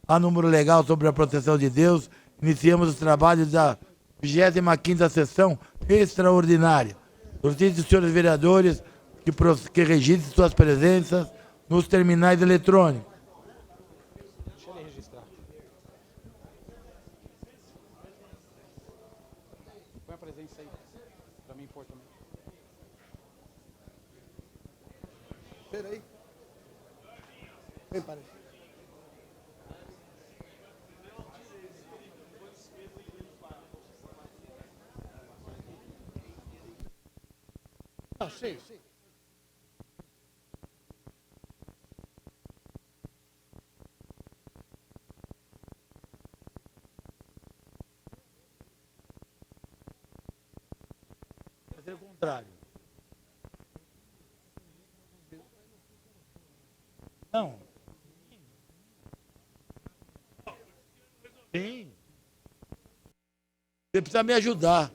a número legal sobre a proteção de Deus, iniciamos os trabalhos da 25ª sessão extraordinária. Solicito os senhores vereadores que registrem suas presenças nos terminais eletrônicos. Deixa ele registrar. Põe a presença aí, para mim pôr também. Espera aí. Vem, para aí. Ah, sim, sim. Fazer o contrário. Não. Sim. Você precisa me ajudar.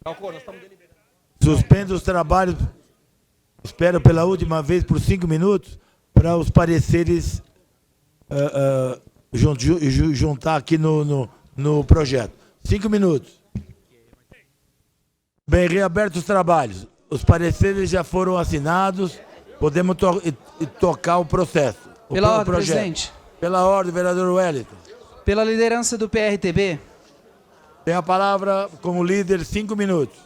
Calcou, nós estamos deliberando. Suspendo os trabalhos, espero pela última vez por 5 minutos, para os pareceres juntar aqui no projeto. 5 minutos. Bem, reabertos os trabalhos. Os pareceres já foram assinados, podemos tocar o processo. Pela ordem, projeto. presidente. Pela ordem, vereador Wellington. Pela liderança do PRTB. Tem a palavra como líder, 5 minutos.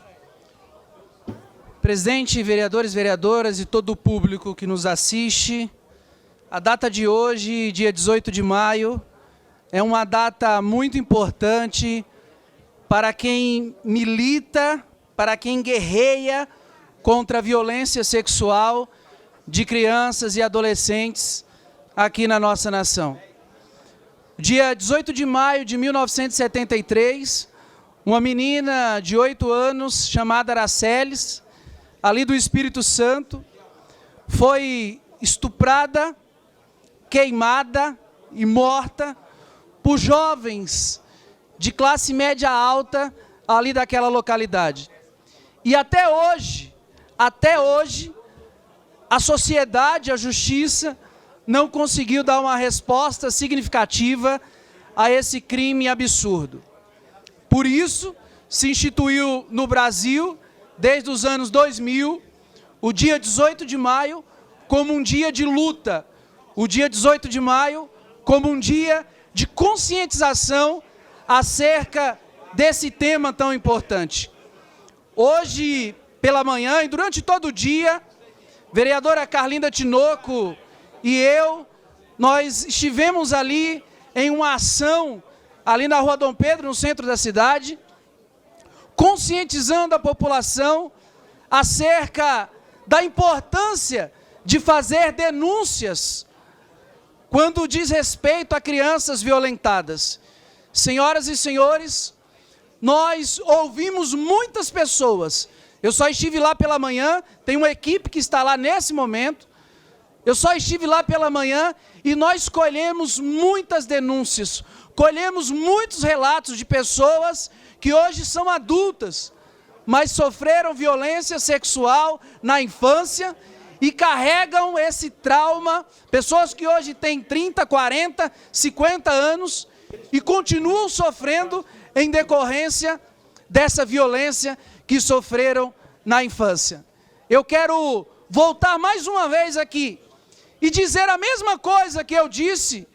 Presidente, vereadores, vereadoras e todo o público que nos assiste, a data de hoje, dia 18 de maio, é uma data muito importante para quem milita, para quem guerreia contra a violência sexual de crianças e adolescentes aqui na nossa nação. Dia 18 de maio de 1973, uma menina de 8 anos, chamada Araceles, ali do Espírito Santo, foi estuprada, queimada e morta por jovens de classe média alta ali daquela localidade. E até hoje, a sociedade, a justiça, não conseguiu dar uma resposta significativa a esse crime absurdo. Por isso, se instituiu no Brasil, desde os anos 2000, o dia 18 de maio como um dia de luta, o dia 18 de maio como um dia de conscientização acerca desse tema tão importante. Hoje, pela manhã e durante todo o dia, vereadora Carlinda Tinoco e eu, nós estivemos ali em uma ação, ali na Rua Dom Pedro, no centro da cidade, conscientizando a população acerca da importância de fazer denúncias quando diz respeito a crianças violentadas. Senhoras e senhores, nós ouvimos muitas pessoas. Eu só estive lá pela manhã, tem uma equipe que está lá nesse momento. Eu só estive lá pela manhã e nós colhemos muitas denúncias, colhemos muitos relatos de pessoas que hoje são adultas, mas sofreram violência sexual na infância e carregam esse trauma, pessoas que hoje têm 30, 40, 50 anos e continuam sofrendo em decorrência dessa violência que sofreram na infância. Eu quero voltar mais uma vez aqui e dizer a mesma coisa que eu disse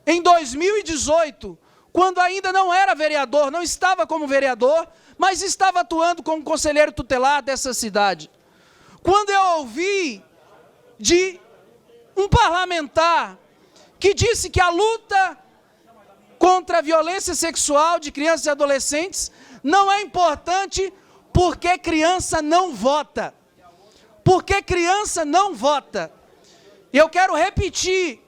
em 2018, quando ainda não era vereador, não estava como vereador, mas estava atuando como conselheiro tutelar dessa cidade. Quando eu ouvi de um parlamentar que disse que a luta contra a violência sexual de crianças e adolescentes não é importante porque criança não vota. Porque criança não vota. E eu quero repetir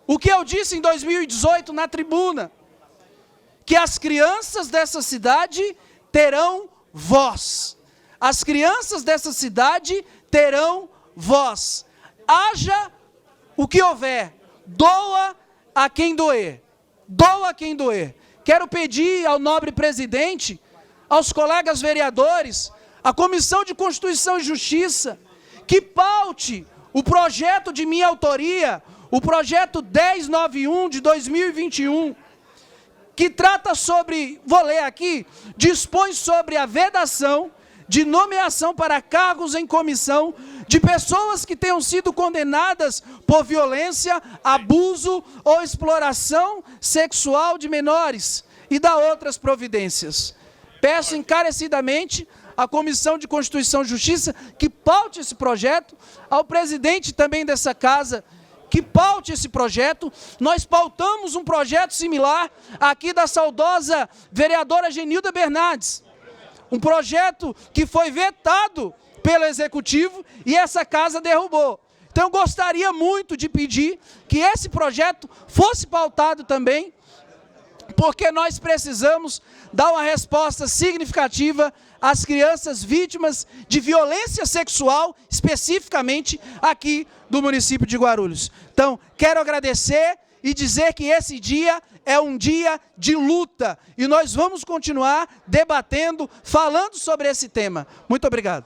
o que eu disse em 2018 na tribuna, que as crianças dessa cidade terão voz. As crianças dessa cidade terão voz. Haja o que houver, doa a quem doer. Doa a quem doer. Quero pedir ao nobre presidente aos colegas vereadores, à Comissão de Constituição e Justiça, que paute o projeto de minha autoria, o projeto 1091 de 2021, que trata sobre, vou ler aqui, dispõe sobre a vedação de nomeação para cargos em comissão de pessoas que tenham sido condenadas por violência, abuso ou exploração sexual de menores e da outras providências. Peço encarecidamente à Comissão de Constituição e Justiça que paute esse projeto, ao presidente também dessa casa, que paute esse projeto. Nós pautamos um projeto similar aqui da saudosa vereadora Genilda Bernardes, um projeto que foi vetado pelo Executivo e essa casa derrubou. Então eu gostaria muito de pedir que esse projeto fosse pautado também, porque nós precisamos dar uma resposta significativa às crianças vítimas de violência sexual, especificamente aqui do município de Guarulhos. Então, quero agradecer e dizer que esse dia é um dia de luta e nós vamos continuar debatendo, falando sobre esse tema. Muito obrigado.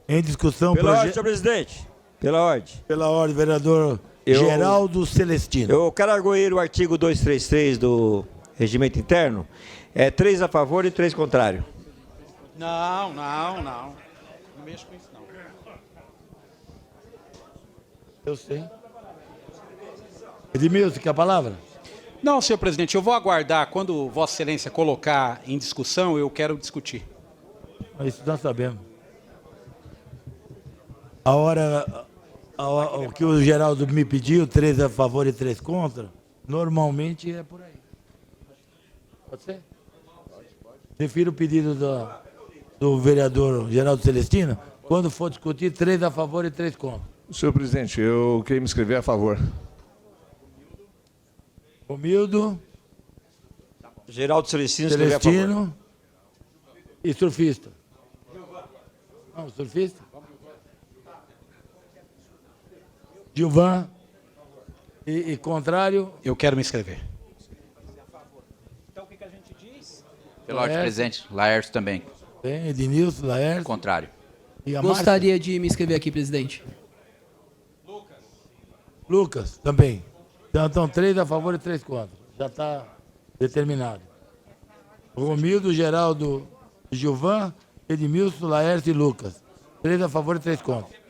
Em discussão... Pela ordem, senhor presidente. Pela ordem. Pela ordem, vereador Geraldo Celestino. Eu quero arguir o artigo 233 do Regimento Interno. É 3 a favor e 3 contrário. Não. Não mexo com isso, não. Eu sei. Edmilson, quer a palavra? Não, senhor presidente, eu vou aguardar. Quando Vossa Excelência colocar em discussão, eu quero discutir. Isso nós sabemos. O que o Geraldo me pediu, 3 a favor e 3 contra, normalmente é por aí. Pode ser? Prefiro o pedido do vereador Geraldo Celestino, quando for discutir, 3 a favor e 3 contra. Senhor presidente, eu queria me inscrever a favor. Romildo, Geraldo Celestino escreveu a favor. Celestino e surfista. Não, surfista? Gilvan e contrário. Eu quero me inscrever. Então o que a gente diz? Pela ordem, presidente. Laércio também. Tem, Ednilson, Laércio. Contrário. E a Gostaria de me inscrever aqui, presidente. Lucas, também. Então, 3 a favor e 3 contra. Já está determinado. Romildo, Geraldo, Gilvan, Edmilson, Laércio e Lucas. 3 a favor e 3 contra.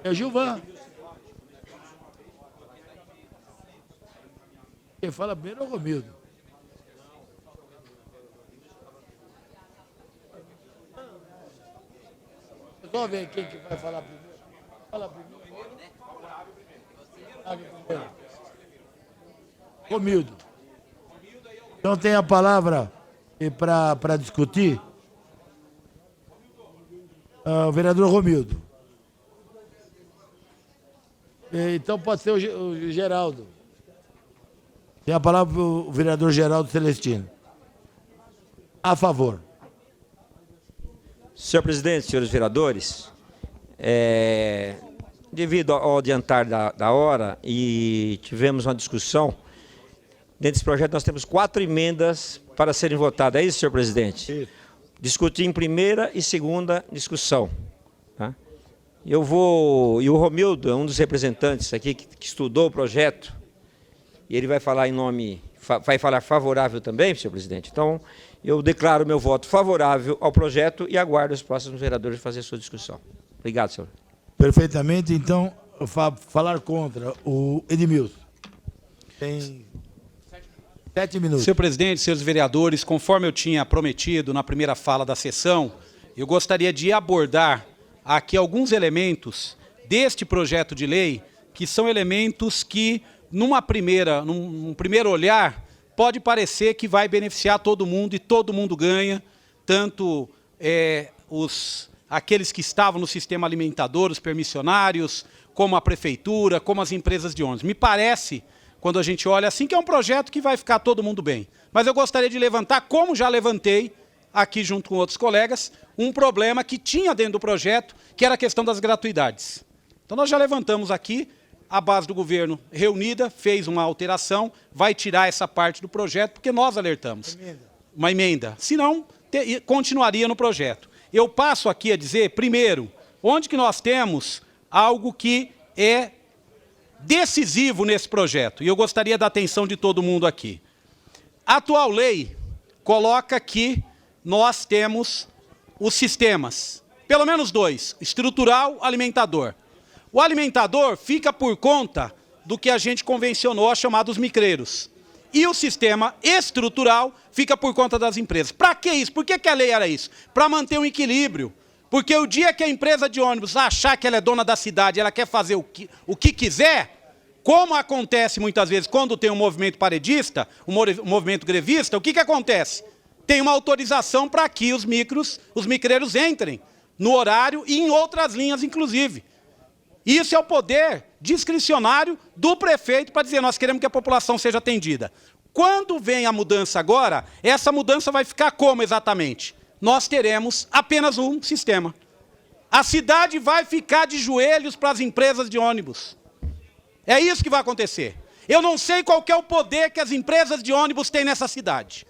É o Gilvan. Quem fala primeiro é o Romildo. Só ver quem que vai falar primeiro. Fala primeiro. Romildo. Então tem a palavra para discutir o vereador Romildo. Então pode ser o Geraldo. Tem a palavra para o vereador Geraldo Celestino. A favor. Senhor presidente, senhores vereadores, devido ao adiantar da hora e tivemos uma discussão, dentro desse projeto nós temos 4 emendas para serem votadas. É isso, senhor presidente? Isso. Discutir em primeira e segunda discussão. Tá? E o Romildo é um dos representantes aqui que estudou o projeto, e ele vai falar em nome, vai falar favorável também, senhor presidente. Então, eu declaro meu voto favorável ao projeto e aguardo os próximos vereadores fazer a sua discussão. Obrigado, senhor. Perfeitamente. Então, falar contra o Edmilson. Tem 7 minutos. Senhor presidente, senhores vereadores, conforme eu tinha prometido na primeira fala da sessão, eu gostaria de abordar aqui alguns elementos deste projeto de lei, que são elementos que, num primeiro olhar, pode parecer que vai beneficiar todo mundo e todo mundo ganha, tanto aqueles que estavam no sistema alimentador, os permissionários, como a prefeitura, como as empresas de ônibus. Me parece, quando a gente olha assim, que é um projeto que vai ficar todo mundo bem. Mas eu gostaria de levantar, como já levantei aqui junto com outros colegas, um problema que tinha dentro do projeto, que era a questão das gratuidades. Então nós já levantamos aqui a base do governo reunida fez uma alteração, vai tirar essa parte do projeto, porque nós alertamos. Uma emenda. Senão, continuaria no projeto. Eu passo aqui a dizer, primeiro, onde que nós temos algo que é decisivo nesse projeto, e eu gostaria da atenção de todo mundo aqui. A atual lei coloca que nós temos os sistemas, pelo menos dois, estrutural e alimentador. O alimentador fica por conta do que a gente convencionou a chamar dos micreiros. E o sistema estrutural fica por conta das empresas. Para que isso? Por que a lei era isso? Para manter um equilíbrio. Porque o dia que a empresa de ônibus achar que ela é dona da cidade, ela quer fazer o que quiser, como acontece muitas vezes quando tem um movimento paredista, um movimento grevista, o que acontece? Tem uma autorização para que os micreiros entrem no horário e em outras linhas, inclusive. Isso é o poder discricionário do prefeito para dizer, nós queremos que a população seja atendida. Quando vem a mudança agora, essa mudança vai ficar como exatamente? Nós teremos apenas um sistema. A cidade vai ficar de joelhos para as empresas de ônibus. É isso que vai acontecer. Eu não sei qual que é o poder que as empresas de ônibus têm nessa cidade.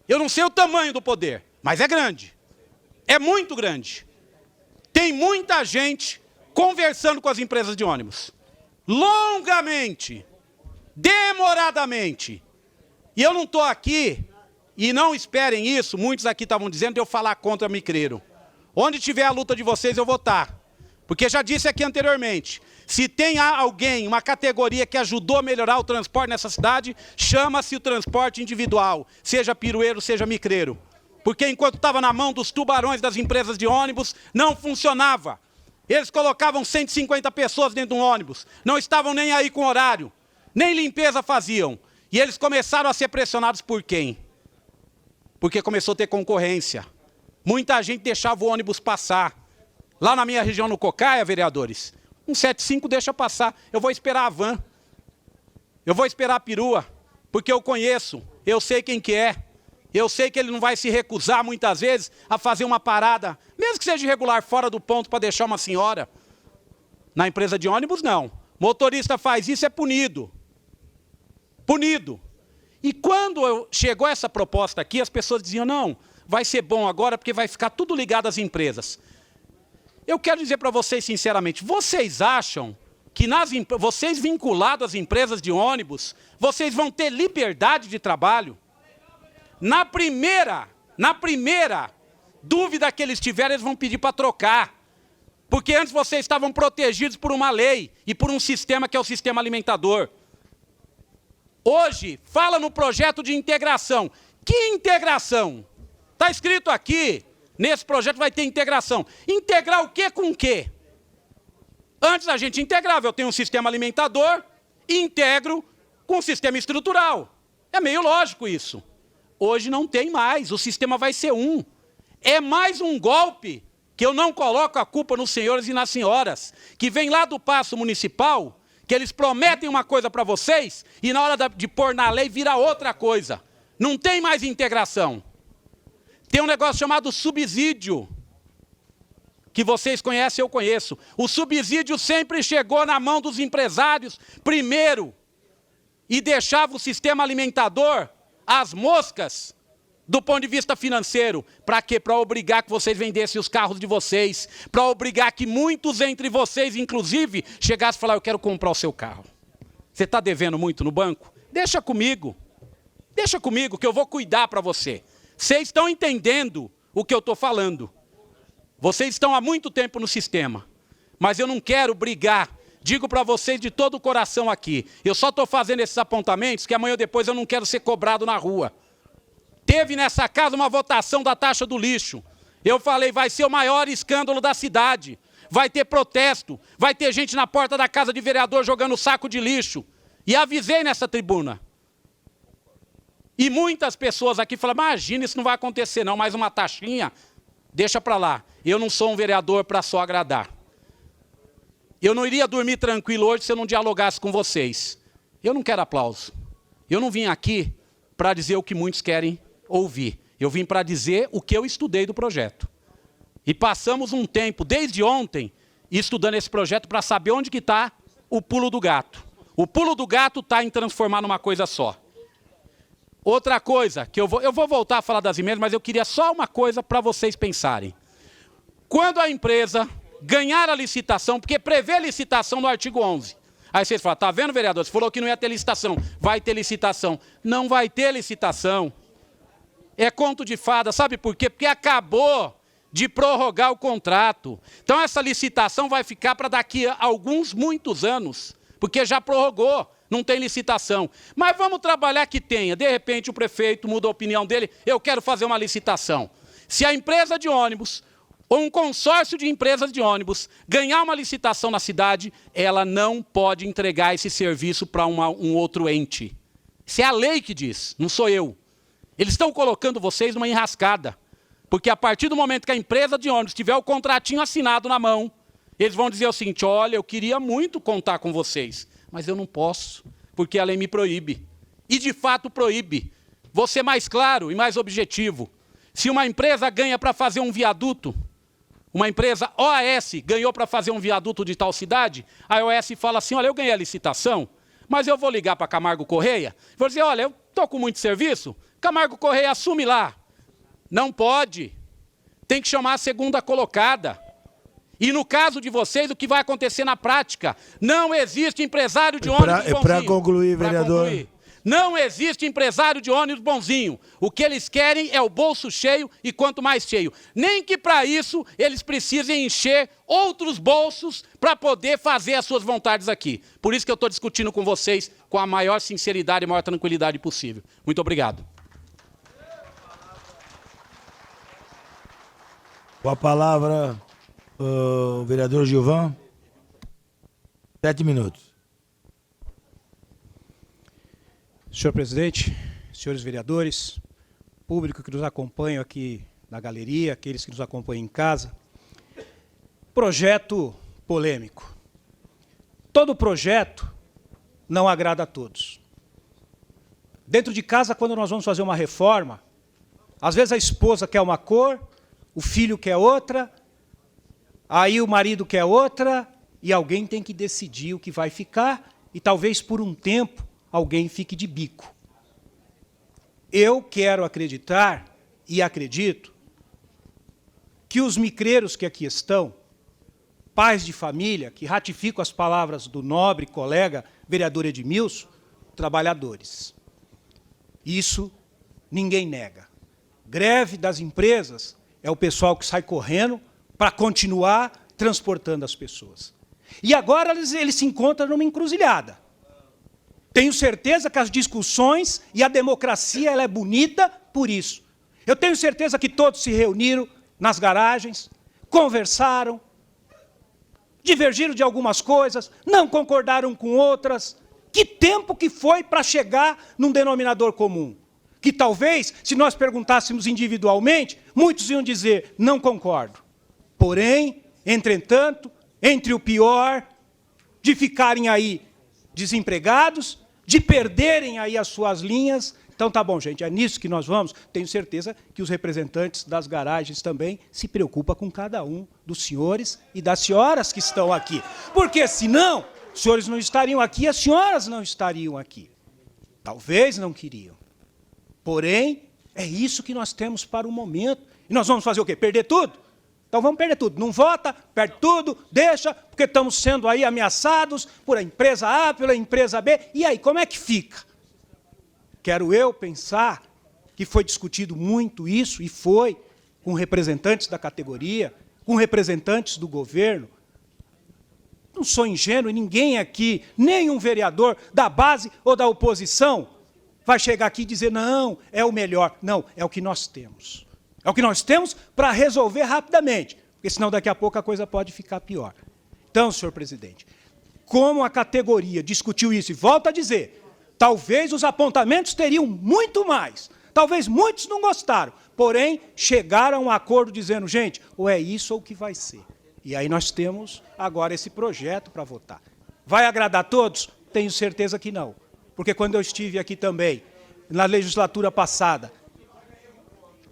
Eu não sei o tamanho do poder, mas é grande. É muito grande. Tem muita gente conversando com as empresas de ônibus. Longamente, demoradamente. E eu não estou aqui, e não esperem isso, muitos aqui estavam dizendo de eu falar contra micreiro. Onde tiver a luta de vocês, eu vou estar. Porque já disse aqui anteriormente, se tem alguém, uma categoria que ajudou a melhorar o transporte nessa cidade, chama-se o transporte individual, seja pirueiro, seja micreiro. Porque enquanto estava na mão dos tubarões das empresas de ônibus, não funcionava. Eles colocavam 150 pessoas dentro de um ônibus, não estavam nem aí com horário, nem limpeza faziam. E eles começaram a ser pressionados por quem? Porque começou a ter concorrência. Muita gente deixava o ônibus passar. Lá na minha região, no Cocaia, vereadores, 175 deixa passar. Eu vou esperar a van. Eu vou esperar a perua, porque eu conheço, eu sei quem que é. Eu sei que ele não vai se recusar, muitas vezes, a fazer uma parada, mesmo que seja irregular, fora do ponto, para deixar uma senhora. Na empresa de ônibus, não. Motorista faz isso, é punido. Punido. E quando chegou essa proposta aqui, as pessoas diziam, não, vai ser bom agora, porque vai ficar tudo ligado às empresas. Eu quero dizer para vocês, sinceramente, vocês acham que vocês vinculados às empresas de ônibus, vocês vão ter liberdade de trabalho? Na primeira dúvida que eles tiverem, eles vão pedir para trocar. Porque antes vocês estavam protegidos por uma lei e por um sistema que é o sistema alimentador. Hoje, fala no projeto de integração. Que integração? Está escrito aqui, nesse projeto vai ter integração. Integrar o quê com o quê? Antes a gente integrava, eu tenho um sistema alimentador, integro com o sistema estrutural. É meio lógico isso. Hoje não tem mais, o sistema vai ser um. É mais um golpe, que eu não coloco a culpa nos senhores e nas senhoras, que vem lá do Paço Municipal, que eles prometem uma coisa para vocês, e na hora de pôr na lei vira outra coisa. Não tem mais integração. Tem um negócio chamado subsídio, que vocês conhecem, eu conheço. O subsídio sempre chegou na mão dos empresários primeiro, e deixava o sistema alimentador as moscas do ponto de vista financeiro. Para quê? Para obrigar que vocês vendessem os carros de vocês, para obrigar que muitos entre vocês, inclusive, chegassem e falassem, eu quero comprar o seu carro. Você está devendo muito no banco? Deixa comigo que eu vou cuidar para você. Vocês estão entendendo o que eu estou falando. Vocês estão há muito tempo no sistema, mas eu não quero brigar. Digo para vocês de todo o coração aqui, eu só estou fazendo esses apontamentos que amanhã ou depois eu não quero ser cobrado na rua. Teve nessa casa uma votação da taxa do lixo. Eu falei, vai ser o maior escândalo da cidade. Vai ter protesto, vai ter gente na porta da casa de vereador jogando saco de lixo. E avisei nessa tribuna. E muitas pessoas aqui falam, imagina, isso não vai acontecer não, mais uma taxinha, deixa para lá. Eu não sou um vereador para só agradar. Eu não iria dormir tranquilo hoje se eu não dialogasse com vocês. Eu não quero aplauso. Eu não vim aqui para dizer o que muitos querem ouvir. Eu vim para dizer o que eu estudei do projeto. E passamos um tempo, desde ontem, estudando esse projeto para saber onde que está o pulo do gato. O pulo do gato está em transformar numa coisa só. Outra coisa, que eu vou voltar a falar das emendas, mas eu queria só uma coisa para vocês pensarem. Quando a empresa ganhar a licitação, porque prevê licitação no artigo 11. Aí vocês falam, tá vendo, vereador? Você falou que não ia ter licitação. Vai ter licitação. Não vai ter licitação. É conto de fada. Sabe por quê? Porque acabou de prorrogar o contrato. Então essa licitação vai ficar para daqui a muitos anos, porque já prorrogou. Não tem licitação. Mas vamos trabalhar que tenha. De repente o prefeito muda a opinião dele, eu quero fazer uma licitação. Se a empresa de ônibus ou um consórcio de empresas de ônibus ganhar uma licitação na cidade, ela não pode entregar esse serviço para um outro ente. Isso é a lei que diz, não sou eu. Eles estão colocando vocês numa enrascada. Porque a partir do momento que a empresa de ônibus tiver o contratinho assinado na mão, eles vão dizer o seguinte, olha, eu queria muito contar com vocês, mas eu não posso, porque a lei me proíbe. E de fato proíbe. Vou ser mais claro e mais objetivo. Se uma empresa ganha para fazer um viaduto, uma empresa OAS ganhou para fazer um viaduto de tal cidade, a OAS fala assim, olha, eu ganhei a licitação, mas eu vou ligar para Camargo Correia, vou dizer, olha, eu estou com muito serviço, Camargo Correia assume lá. Não pode. Tem que chamar a segunda colocada. E no caso de vocês, o que vai acontecer na prática? Não existe empresário de ônibus bonzinho. Para concluir, vereador. Não existe empresário de ônibus bonzinho. O que eles querem é o bolso cheio e quanto mais cheio. Nem que para isso eles precisem encher outros bolsos para poder fazer as suas vontades aqui. Por isso que eu estou discutindo com vocês com a maior sinceridade e maior tranquilidade possível. Muito obrigado. Com a palavra, o vereador Gilvan. 7 minutos. Senhor presidente, senhores vereadores, público que nos acompanha aqui na galeria, aqueles que nos acompanham em casa. Projeto polêmico. Todo projeto não agrada a todos. Dentro de casa, quando nós vamos fazer uma reforma, às vezes a esposa quer uma cor, o filho quer outra, aí o marido quer outra, e alguém tem que decidir o que vai ficar, e talvez por um tempo alguém fique de bico. Eu quero acreditar, e acredito, que os micreiros que aqui estão, pais de família, que ratificam as palavras do nobre colega vereador Edmilson, trabalhadores. Isso ninguém nega. Greve das empresas é o pessoal que sai correndo para continuar transportando as pessoas. E agora eles se encontram numa encruzilhada. Tenho certeza que as discussões e a democracia ela é bonita por isso. Eu tenho certeza que todos se reuniram nas garagens, conversaram, divergiram de algumas coisas, não concordaram com outras. Que tempo que foi para chegar num denominador comum? Que talvez, se nós perguntássemos individualmente, muitos iam dizer, não concordo. Porém, entretanto, entre o pior de ficarem aí desempregados, de perderem aí as suas linhas. Então tá bom, gente, é nisso que nós vamos. Tenho certeza que os representantes das garagens também se preocupam com cada um dos senhores e das senhoras que estão aqui. Porque senão, os senhores não estariam aqui e as senhoras não estariam aqui. Talvez não queriam. Porém, é isso que nós temos para o momento. E nós vamos fazer o quê? Perder tudo? Então vamos perder tudo. Não vota, perde tudo, deixa, porque estamos sendo aí ameaçados por a empresa A, pela empresa B. E aí, como é que fica? Quero eu pensar que foi discutido muito isso, e foi, com representantes da categoria, com representantes do governo. Não sou ingênuo, e ninguém aqui, nem um vereador da base ou da oposição, vai chegar aqui e dizer, não, é o melhor. Não, é o que nós temos. É o que nós temos para resolver rapidamente, porque senão daqui a pouco a coisa pode ficar pior. Então, senhor presidente, como a categoria discutiu isso, e volto a dizer, talvez os apontamentos teriam muito mais, talvez muitos não gostaram, porém chegaram a um acordo dizendo, gente, ou é isso ou o que vai ser. E aí nós temos agora esse projeto para votar. Vai agradar a todos? Tenho certeza que não. Porque quando eu estive aqui também, na legislatura passada,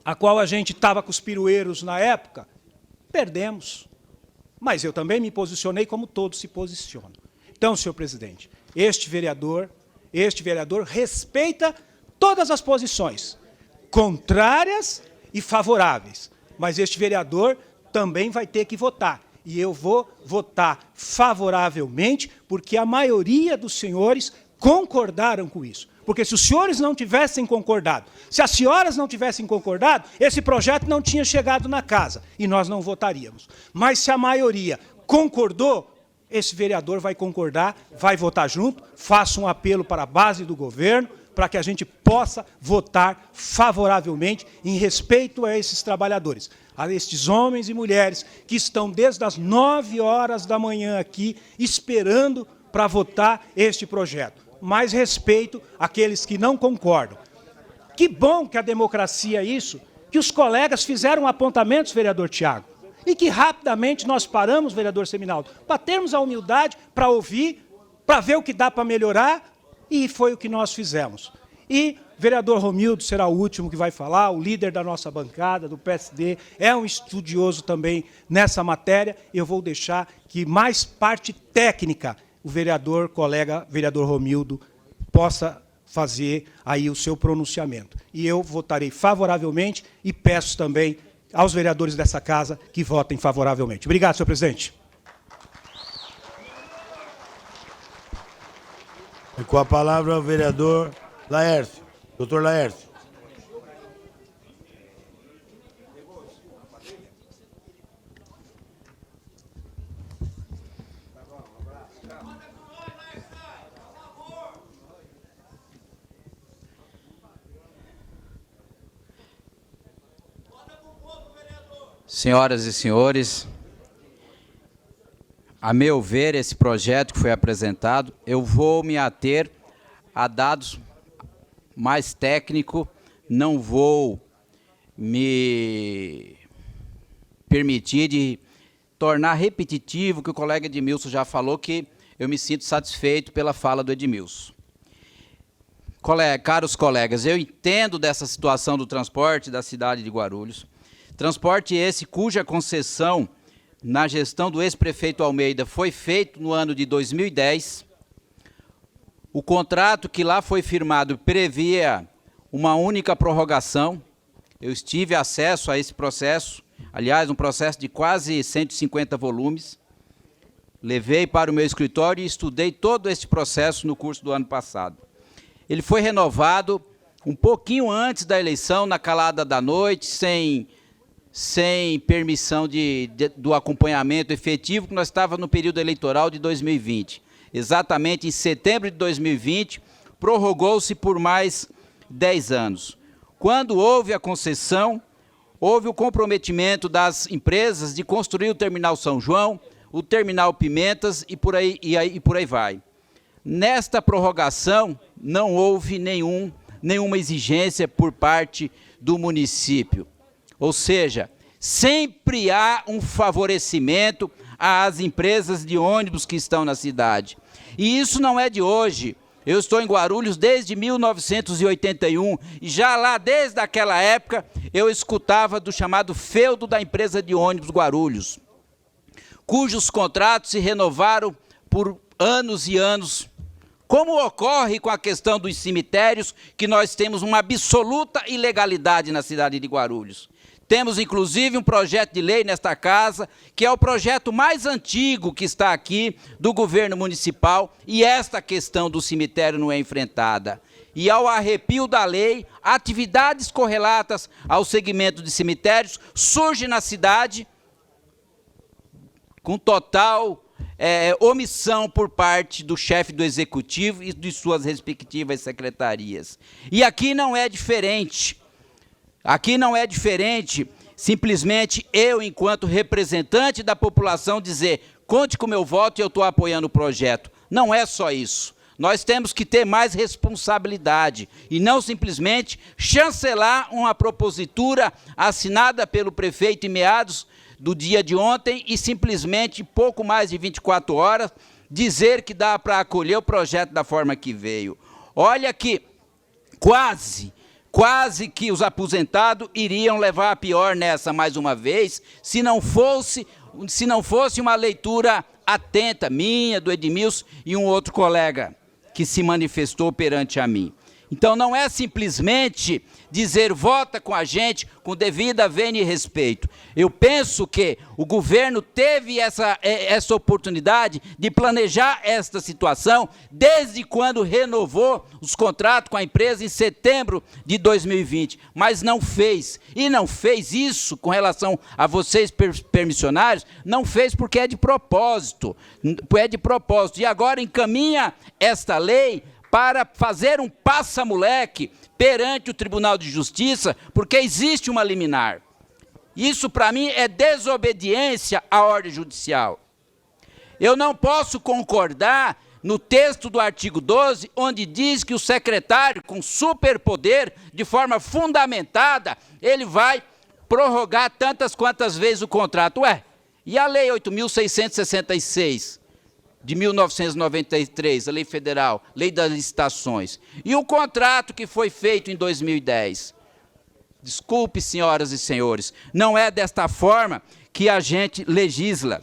a qual a gente estava com os pirueiros na época, perdemos. Mas eu também me posicionei como todos se posicionam. Então, senhor presidente, este vereador respeita todas as posições, contrárias e favoráveis, mas este vereador também vai ter que votar. E eu vou votar favoravelmente, porque a maioria dos senhores concordaram com isso. Porque se os senhores não tivessem concordado, se as senhoras não tivessem concordado, esse projeto não tinha chegado na casa e nós não votaríamos. Mas se a maioria concordou, esse vereador vai concordar, vai votar junto. Faço um apelo para a base do governo, para que a gente possa votar favoravelmente em respeito a esses trabalhadores, a estes homens e mulheres que estão desde as 9 horas da manhã aqui esperando para votar este projeto. Mais respeito àqueles que não concordam. Que bom que a democracia é isso, que os colegas fizeram apontamentos, vereador Tiago, e que rapidamente nós paramos, vereador Seminaldo, para termos a humildade para ouvir, para ver o que dá para melhorar, e foi o que nós fizemos. E vereador Romildo será o último que vai falar, o líder da nossa bancada, do PSD, é um estudioso também nessa matéria. Eu vou deixar que mais parte técnica o vereador, colega, vereador Romildo, possa fazer aí o seu pronunciamento. E eu votarei favoravelmente e peço também aos vereadores dessa casa que votem favoravelmente. Obrigado, senhor presidente. E com a palavra o vereador Laércio. Doutor Laércio. Senhoras e senhores, a meu ver, esse projeto que foi apresentado, eu vou me ater a dados mais técnicos, não vou me permitir de tornar repetitivo o que o colega Edmilson já falou, que eu me sinto satisfeito pela fala do Edmilson. Caros colegas, eu entendo dessa situação do transporte da cidade de Guarulhos. Transporte esse cuja concessão na gestão do ex-prefeito Almeida foi feito no ano de 2010. O contrato que lá foi firmado previa uma única prorrogação. Eu tive acesso a esse processo, aliás, um processo de quase 150 volumes. Levei para o meu escritório e estudei todo esse processo no curso do ano passado. Ele foi renovado um pouquinho antes da eleição, na calada da noite, sem permissão do acompanhamento efetivo, que nós estávamos no período eleitoral de 2020. Exatamente em setembro de 2020, prorrogou-se por mais 10 anos. Quando houve a concessão, houve o comprometimento das empresas de construir o Terminal São João, o Terminal Pimentas e por aí vai. Nesta prorrogação, não houve nenhuma exigência por parte do município. Ou seja, sempre há um favorecimento às empresas de ônibus que estão na cidade. E isso não é de hoje. Eu estou em Guarulhos desde 1981 e já lá, desde aquela época, eu escutava do chamado feudo da empresa de ônibus Guarulhos, cujos contratos se renovaram por anos e anos. Como ocorre com a questão dos cemitérios, que nós temos uma absoluta ilegalidade na cidade de Guarulhos. Temos, inclusive, um projeto de lei nesta casa, que é o projeto mais antigo que está aqui do governo municipal, e esta questão do cemitério não é enfrentada. E ao arrepio da lei, atividades correlatas ao segmento de cemitérios surgem na cidade com total omissão por parte do chefe do executivo e de suas respectivas secretarias. E aqui não é diferente. Aqui não é diferente, simplesmente eu, enquanto representante da população, dizer, conte com o meu voto e eu estou apoiando o projeto. Não é só isso. Nós temos que ter mais responsabilidade e não simplesmente chancelar uma propositura assinada pelo prefeito em meados do dia de ontem e simplesmente, pouco mais de 24 horas, dizer que dá para acolher o projeto da forma que veio. Olha que quase que os aposentados iriam levar a pior nessa mais uma vez, se não fosse uma leitura atenta, minha, do Edmilson e um outro colega que se manifestou perante a mim. Então não é simplesmente dizer vota com a gente com devida vênia e respeito. Eu penso que o governo teve essa oportunidade de planejar esta situação desde quando renovou os contratos com a empresa em setembro de 2020, mas não fez. E não fez isso com relação a vocês permissionários, não fez porque é de propósito. É de propósito. E agora encaminha esta lei para fazer um passa-moleque perante o Tribunal de Justiça, porque existe uma liminar. Isso, para mim, é desobediência à ordem judicial. Eu não posso concordar no texto do artigo 12, onde diz que o secretário, com superpoder, de forma fundamentada, ele vai prorrogar tantas quantas vezes o contrato. Ué, e a Lei 8.666? De 1993, a lei federal, lei das licitações. E o contrato que foi feito em 2010? Desculpe, senhoras e senhores, não é desta forma que a gente legisla.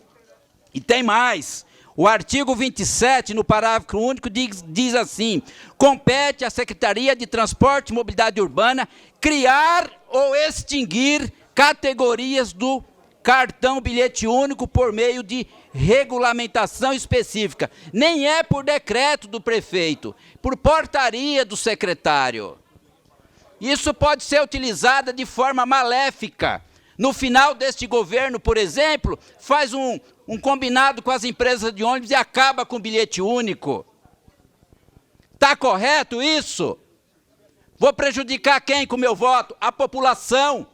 E tem mais. O artigo 27, no parágrafo único, diz assim: compete à Secretaria de Transporte e Mobilidade Urbana criar ou extinguir categorias do cartão bilhete único por meio de regulamentação específica. Nem é por decreto do prefeito, por portaria do secretário. Isso pode ser utilizado de forma maléfica. No final deste governo, por exemplo, faz um combinado com as empresas de ônibus e acaba com o bilhete único. Está correto isso? Vou prejudicar quem com o meu voto? A população.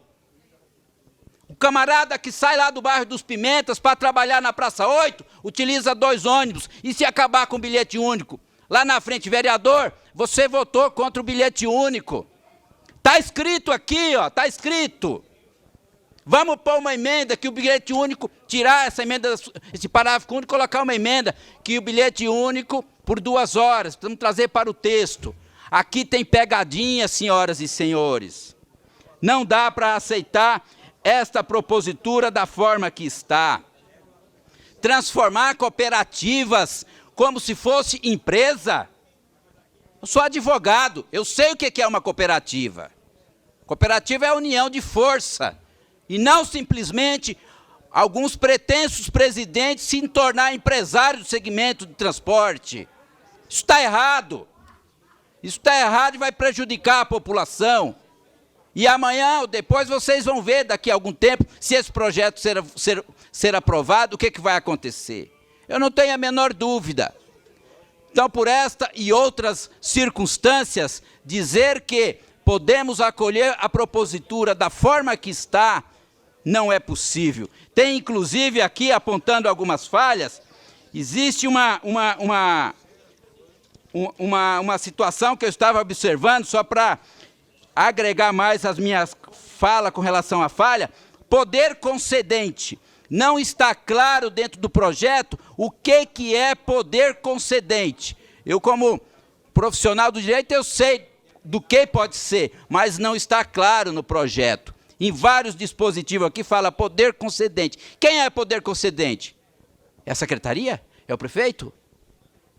O camarada que sai lá do bairro dos Pimentas para trabalhar na Praça 8, utiliza 2 ônibus, e se acabar com o bilhete único? Lá na frente, vereador, você votou contra o bilhete único. Está escrito aqui, ó, está escrito. Vamos pôr uma emenda que o bilhete único, tirar essa emenda, esse parágrafo único, colocar uma emenda que o bilhete único por 2 horas, vamos trazer para o texto. Aqui tem pegadinha, senhoras e senhores. Não dá para aceitar esta propositura da forma que está. Transformar cooperativas como se fosse empresa. Eu sou advogado, eu sei o que é uma cooperativa. Cooperativa é a união de força. E não simplesmente alguns pretensos presidentes se tornar empresários do segmento de transporte. Isso está errado. Isso está errado e vai prejudicar a população. E amanhã ou depois vocês vão ver, daqui a algum tempo, se esse projeto ser aprovado, o que vai acontecer. Eu não tenho a menor dúvida. Então, por esta e outras circunstâncias, dizer que podemos acolher a propositura da forma que está, não é possível. Tem, inclusive, aqui, apontando algumas falhas, existe uma situação que eu estava observando, só para agregar mais as minhas falas com relação à falha. Poder concedente. Não está claro dentro do projeto o que é poder concedente. Eu, como profissional do direito, eu sei do que pode ser, mas não está claro no projeto. Em vários dispositivos aqui fala poder concedente. Quem é poder concedente? É a secretaria? É o prefeito?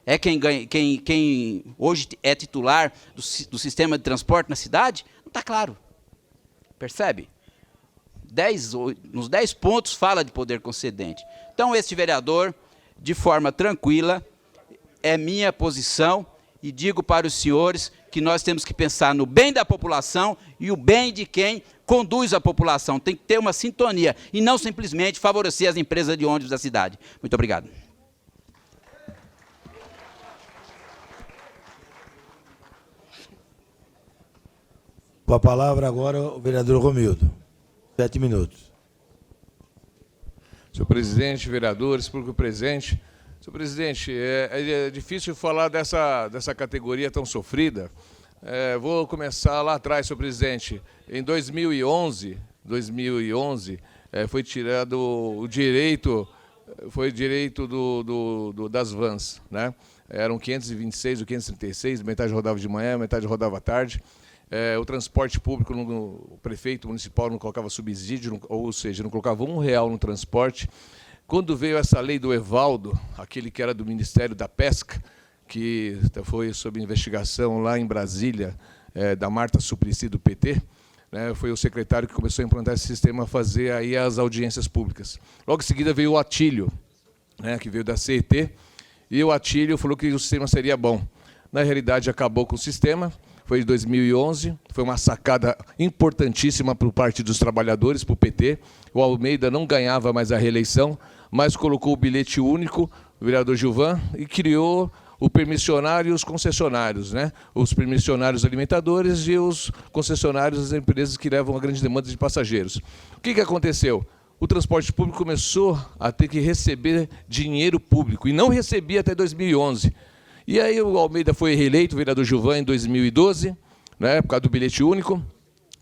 É quem hoje é titular do sistema de transporte na cidade? Não está claro. Percebe? Nos 10 pontos fala de poder concedente. Então, este vereador, de forma tranquila, é minha posição, e digo para os senhores que nós temos que pensar no bem da população e o bem de quem conduz a população. Tem que ter uma sintonia e não simplesmente favorecer as empresas de ônibus da cidade. Muito obrigado. Com a palavra agora o vereador Romildo. 7 minutos. Senhor presidente, vereadores, público presente. Senhor presidente, é difícil falar dessa categoria tão sofrida. Vou começar lá atrás, senhor presidente. Em 2011 foi tirado o direito, das vans, né? Eram 526 ou 536, metade rodava de manhã, metade rodava à tarde. O transporte público, o prefeito municipal não colocava subsídio, ou seja, não colocava R$1 no transporte. quando veio essa lei do Evaldo, aquele que era do Ministério da Pesca, que foi sob investigação lá em Brasília, da Marta Suplicy, do PT, né, foi o secretário que começou a implantar esse sistema, a fazer aí as audiências públicas. Logo em seguida veio o Atílio, né, que veio da CET, e o Atílio falou que o sistema seria bom. Na realidade, acabou com o sistema, foi em 2011, foi uma sacada importantíssima por parte dos trabalhadores, para o PT. O Almeida não ganhava mais a reeleição, mas colocou o bilhete único, o vereador Gilvan, e criou o permissionário e os concessionários, né? Os permissionários alimentadores e os concessionários das empresas que levam a grande demanda de passageiros. O que aconteceu? O transporte público começou a ter que receber dinheiro público, e não recebia até 2011. E aí o Almeida foi reeleito, o vereador Gilvan, em 2012, né, por causa do bilhete único.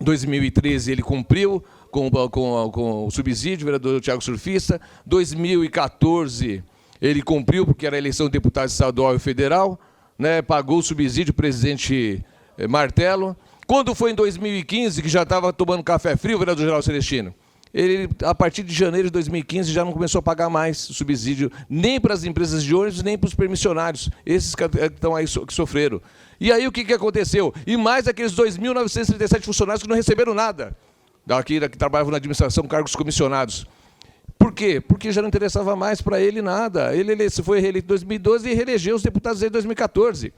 Em 2013 ele cumpriu com o subsídio, o vereador Thiago Surfista. 2014 ele cumpriu, porque era a eleição de deputado estadual e federal, né, pagou o subsídio, o presidente Martelo. Quando foi em 2015, que já estava tomando café frio, o vereador Geraldo Celestino, ele, a partir de janeiro de 2015, já não começou a pagar mais subsídio, nem para as empresas de ônibus, nem para os permissionários, esses que estão aí que sofreram. E aí o que aconteceu? E mais aqueles 2.937 funcionários que não receberam nada, que trabalhavam na administração, cargos comissionados. Por quê? Porque já não interessava mais para ele nada. Ele foi reeleito em 2012 e reelegeu os deputados em 2014.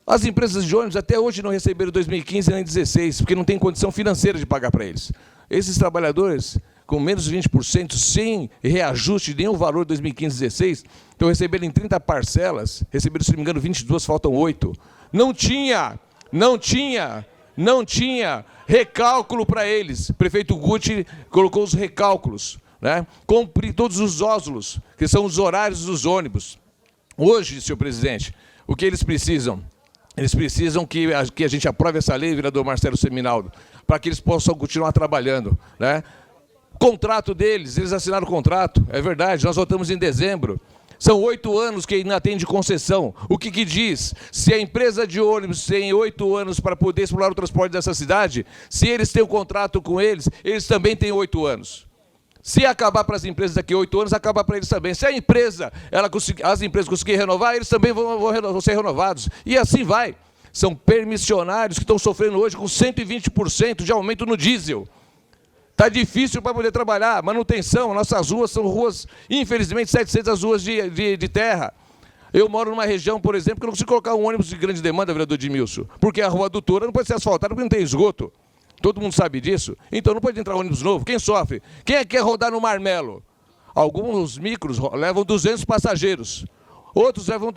As empresas de ônibus até hoje não receberam 2015 nem 2016, porque não tem condição financeira de pagar para eles. Esses trabalhadores, com menos de 20%, sem reajuste de nenhum valor de 2015 e 2016, estão recebendo em 30 parcelas, receberam, se não me engano, 22, faltam 8. Não tinha recálculo para eles. O prefeito Guti colocou os recálculos, né? Cumprir todos os ósculos, que são os horários dos ônibus. Hoje, senhor presidente, o que eles precisam? Eles precisam que a gente aprove essa lei, vereador Marcelo Seminaldo, para que eles possam continuar trabalhando, né? Contrato deles, eles assinaram o contrato, é verdade, nós votamos em dezembro. São 8 anos que ainda tem de concessão. O que diz? Se a empresa de ônibus tem 8 anos para poder explorar o transporte dessa cidade, se eles têm um contrato com eles, eles também têm 8 anos. Se acabar para as empresas daqui a 8 anos, acaba para eles também. Se a empresa, as empresas conseguirem renovar, eles também vão ser renovados. E assim vai. São permissionários que estão sofrendo hoje com 120% de aumento no diesel. Está difícil para poder trabalhar. Manutenção, nossas ruas são ruas, infelizmente, 700 ruas de terra. Eu moro numa região, por exemplo, que não consigo colocar um ônibus de grande demanda, vereador Edmilson, porque a rua Doutora não pode ser asfaltada porque não tem esgoto. Todo mundo sabe disso. Então não pode entrar ônibus novo. Quem sofre? Quem é que quer rodar no Marmelo? Alguns micros levam 200 passageiros. Outros levam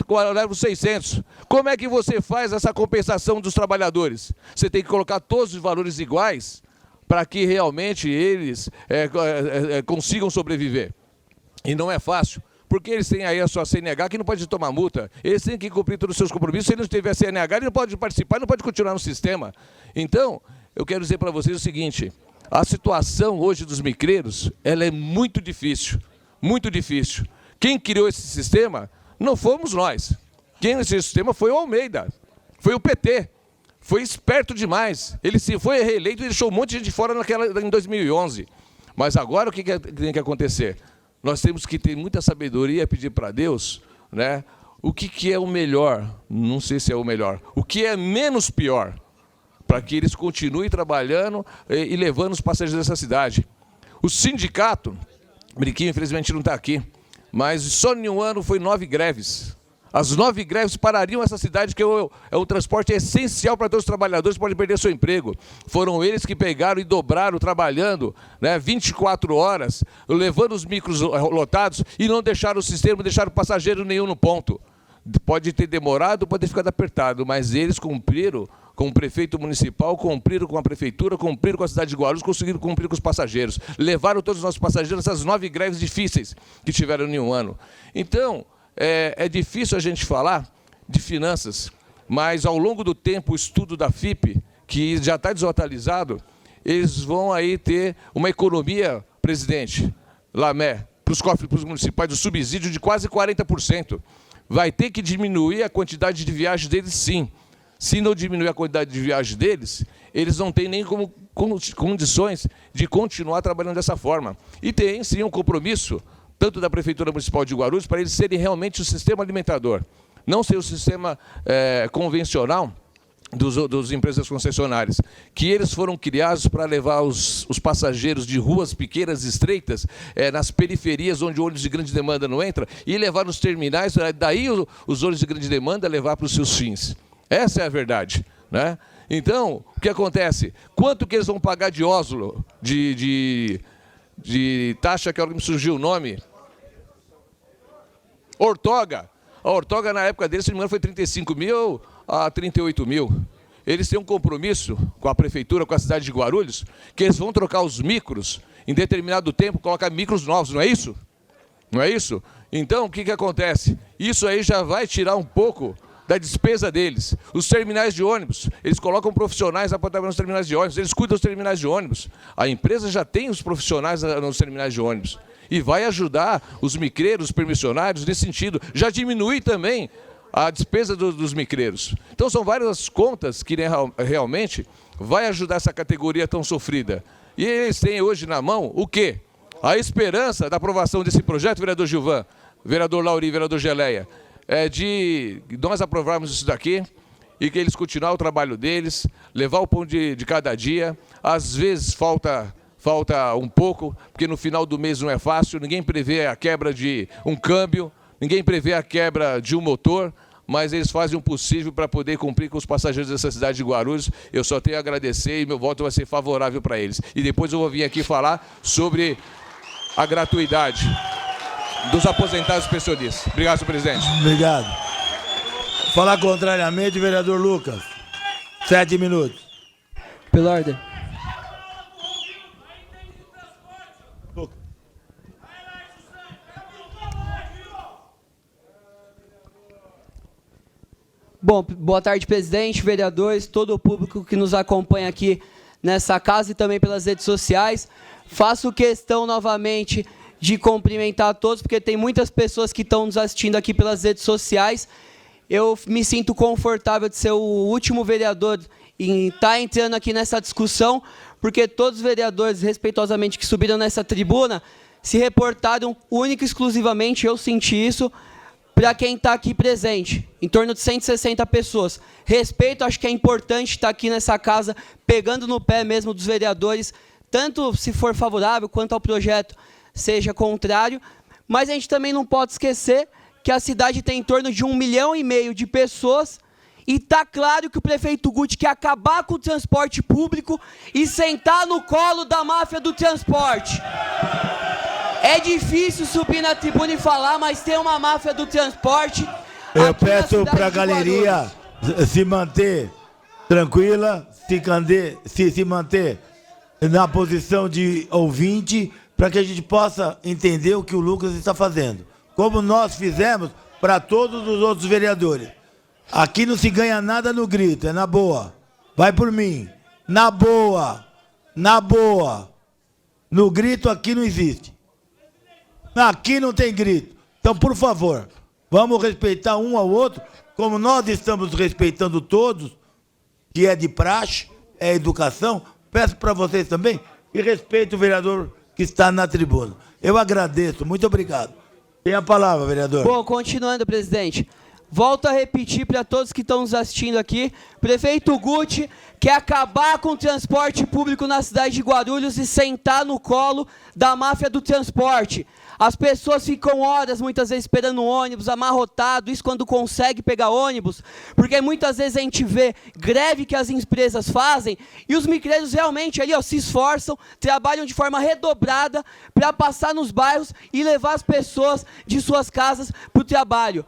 600. Como é que você faz essa compensação dos trabalhadores? Você tem que colocar todos os valores iguais para que realmente eles consigam sobreviver. E não é fácil, porque eles têm aí a sua CNH que não pode tomar multa. Eles têm que cumprir todos os seus compromissos. Se ele não tiver a CNH, ele não pode participar, não pode continuar no sistema. Então, eu quero dizer para vocês o seguinte, a situação hoje dos micreiros, ela é muito difícil, muito difícil. Quem criou esse sistema não fomos nós. Quem criou esse sistema foi o Almeida, foi o PT. Foi esperto demais. Ele se foi reeleito e deixou um monte de gente fora em 2011. Mas agora o que tem que acontecer? Nós temos que ter muita sabedoria e pedir para Deus, né? O que é o melhor? Não sei se é o melhor. O que é menos pior? Para que eles continuem trabalhando e levando os passageiros dessa cidade. O sindicato, Briquinho infelizmente não está aqui, mas só em um ano foi 9 greves. As 9 greves parariam essa cidade, que o transporte é essencial para todos os trabalhadores que podem perder seu emprego. Foram eles que pegaram e dobraram, trabalhando, né, 24 horas, levando os micros lotados e não deixaram o sistema, não deixaram passageiro nenhum no ponto. Pode ter demorado, pode ter ficado apertado, mas eles cumpriram com o prefeito municipal, cumpriram com a prefeitura, cumpriram com a cidade de Guarulhos, conseguiram cumprir com os passageiros. Levaram todos os nossos passageiros nessas 9 greves difíceis que tiveram em um ano. Então, é difícil a gente falar de finanças, mas ao longo do tempo o estudo da FIP, que já está desatualizado, eles vão aí ter uma economia, presidente Lamé, para os cofres municipais, do subsídio de quase 40%. Vai ter que diminuir a quantidade de viagens deles, sim. Se não diminuir a quantidade de viagens deles, eles não têm nem condições de continuar trabalhando dessa forma. E tem, sim, um compromisso tanto da Prefeitura Municipal de Guarulhos, para eles serem realmente o sistema alimentador, não ser o sistema convencional dos empresas concessionárias, que eles foram criados para levar os passageiros de ruas pequenas e estreitas, nas periferias onde o ônibus de grande demanda não entra, e levar nos terminais, daí os ônibus de grande demanda levar para os seus fins. Essa é a verdade, né? Então, o que acontece? Quanto que eles vão pagar de Oslo, de taxa, que agora me surgiu o nome? Ortoga. A Ortoga, na época deles, se não me engano, foi 35 mil a 38 mil. Eles têm um compromisso com a Prefeitura, com a cidade de Guarulhos, que eles vão trocar os micros, em determinado tempo, colocar micros novos, não é isso? Não é isso? Então, o que acontece? Isso aí já vai tirar um pouco da despesa deles. Os terminais de ônibus, eles colocam profissionais para trabalhar nos terminais de ônibus, eles cuidam dos terminais de ônibus. A empresa já tem os profissionais nos terminais de ônibus e vai ajudar os micreiros, os permissionários nesse sentido. Já diminui também a despesa dos micreiros. Então são várias contas que realmente vai ajudar essa categoria tão sofrida. E eles têm hoje na mão o quê? A esperança da aprovação desse projeto, vereador Gilvan, vereador Lauri, vereador Geleia, de nós aprovarmos isso daqui e que eles continuem o trabalho deles, levar o pão de cada dia. Às vezes falta um pouco, porque no final do mês não é fácil, ninguém prevê a quebra de um câmbio, ninguém prevê a quebra de um motor, mas eles fazem o possível para poder cumprir com os passageiros dessa cidade de Guarulhos. Eu só tenho a agradecer e meu voto vai ser favorável para eles. E depois eu vou vir aqui falar sobre a gratuidade dos aposentados pensionistas. Obrigado, senhor presidente. Obrigado. Falar contrariamente, vereador Lucas. 7 minutos. Pela ordem. Bom, boa tarde, presidente, vereadores, todo o público que nos acompanha aqui nessa casa e também pelas redes sociais. Faço questão novamente de cumprimentar a todos, porque tem muitas pessoas que estão nos assistindo aqui pelas redes sociais. Eu me sinto confortável de ser o último vereador em estar entrando aqui nessa discussão, porque todos os vereadores, respeitosamente, que subiram nessa tribuna, se reportaram única e exclusivamente, eu senti isso, para quem está aqui presente, em torno de 160 pessoas. Respeito, acho que é importante estar aqui nessa casa, pegando no pé mesmo dos vereadores, tanto se for favorável, quanto ao projeto seja contrário, mas a gente também não pode esquecer que a cidade tem em torno de 1,5 milhão de pessoas, e está claro que o prefeito Guti quer acabar com o transporte público e sentar no colo da máfia do transporte. É difícil subir na tribuna e falar, mas tem uma máfia do transporte. Eu peço para a galeria se manter tranquila, se manter na posição de ouvinte, para que a gente possa entender o que o Lucas está fazendo. Como nós fizemos para todos os outros vereadores. Aqui não se ganha nada no grito, é na boa. Vai por mim. Na boa. Na boa. No grito aqui não existe. Aqui não tem grito. Então, por favor, vamos respeitar um ao outro, como nós estamos respeitando todos, que é de praxe, é educação. Peço para vocês também que respeitem o vereador que está na tribuna. Eu agradeço, muito obrigado. Tem a palavra, vereador. Bom, continuando, presidente. Volto a repetir para todos que estão nos assistindo aqui, prefeito Guti quer acabar com o transporte público na cidade de Guarulhos e sentar no colo da máfia do transporte. As pessoas ficam horas, muitas vezes, esperando um ônibus, amarrotado, isso quando consegue pegar ônibus, porque muitas vezes a gente vê greve que as empresas fazem, e os micreiros realmente ali, se esforçam, trabalham de forma redobrada para passar nos bairros e levar as pessoas de suas casas para o trabalho.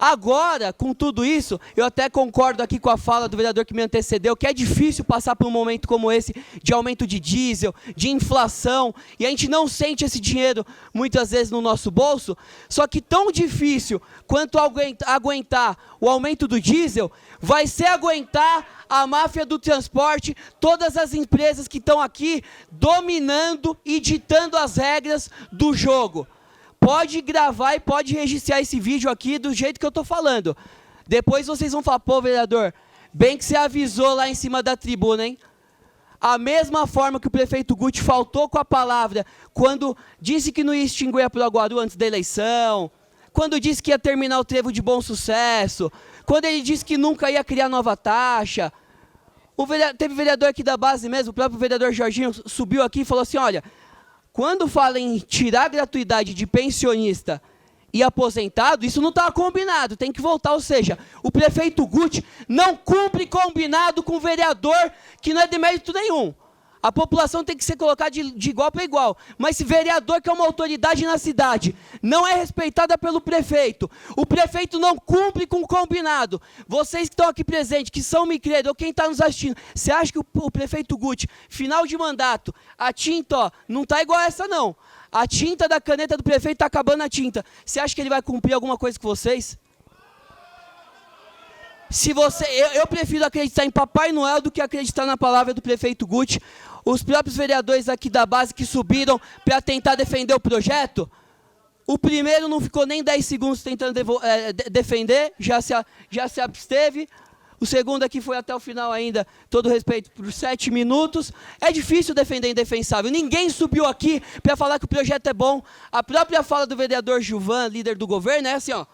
Agora, com tudo isso, eu até concordo aqui com a fala do vereador que me antecedeu, que é difícil passar por um momento como esse, de aumento de diesel, de inflação, e a gente não sente esse dinheiro, muitas vezes, no nosso bolso, só que tão difícil quanto aguentar o aumento do diesel, vai ser aguentar a máfia do transporte, todas as empresas que estão aqui dominando e ditando as regras do jogo. Pode gravar e pode registrar esse vídeo aqui do jeito que eu estou falando. Depois vocês vão falar, pô, vereador, bem que você avisou lá em cima da tribuna, hein? A mesma forma que o prefeito Guti faltou com a palavra quando disse que não ia extinguir a Proguaru antes da eleição, quando disse que ia terminar o trevo de Bom Sucesso, quando ele disse que nunca ia criar nova taxa. Teve vereador aqui da base mesmo, o próprio vereador Jorginho subiu aqui e falou assim, olha, quando fala em tirar a gratuidade de pensionista e aposentado, isso não está combinado, tem que voltar, ou seja, o prefeito Guti não cumpre combinado com o vereador, que não é de mérito nenhum. A população tem que ser colocada de igual para igual, mas se vereador, que é uma autoridade na cidade, não é respeitada pelo prefeito, o prefeito não cumpre com o combinado, vocês que estão aqui presentes, que são micreiros, ou quem está nos assistindo, você acha que o prefeito Guti, final de mandato, a tinta, ó, não está igual a essa não, a tinta da caneta do prefeito está acabando a tinta, você acha que ele vai cumprir alguma coisa com vocês? Se você, eu prefiro acreditar em Papai Noel do que acreditar na palavra do prefeito Guti. Os próprios vereadores aqui da base que subiram para tentar defender o projeto, o primeiro não ficou nem 10 segundos tentando defender, já se absteve. O segundo aqui foi até o final ainda, todo respeito, por 7 minutos. É difícil defender indefensável. Ninguém subiu aqui para falar que o projeto é bom. A própria fala do vereador Gilvan, líder do governo, é assim, ó.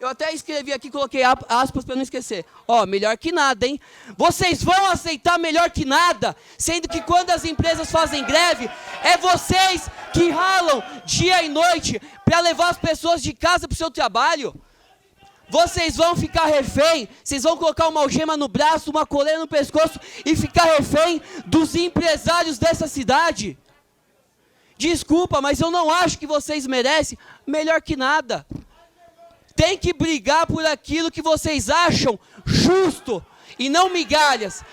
Eu até escrevi aqui, coloquei aspas para não esquecer. Ó, melhor que nada, hein? Vocês vão aceitar melhor que nada, sendo que quando as empresas fazem greve, é vocês que ralam dia e noite para levar as pessoas de casa para o seu trabalho. Vocês vão ficar refém, vocês vão colocar uma algema no braço, uma coleira no pescoço e ficar refém dos empresários dessa cidade. Desculpa, mas eu não acho que vocês merecem melhor que nada. Tem que brigar por aquilo que vocês acham justo e não migalhas.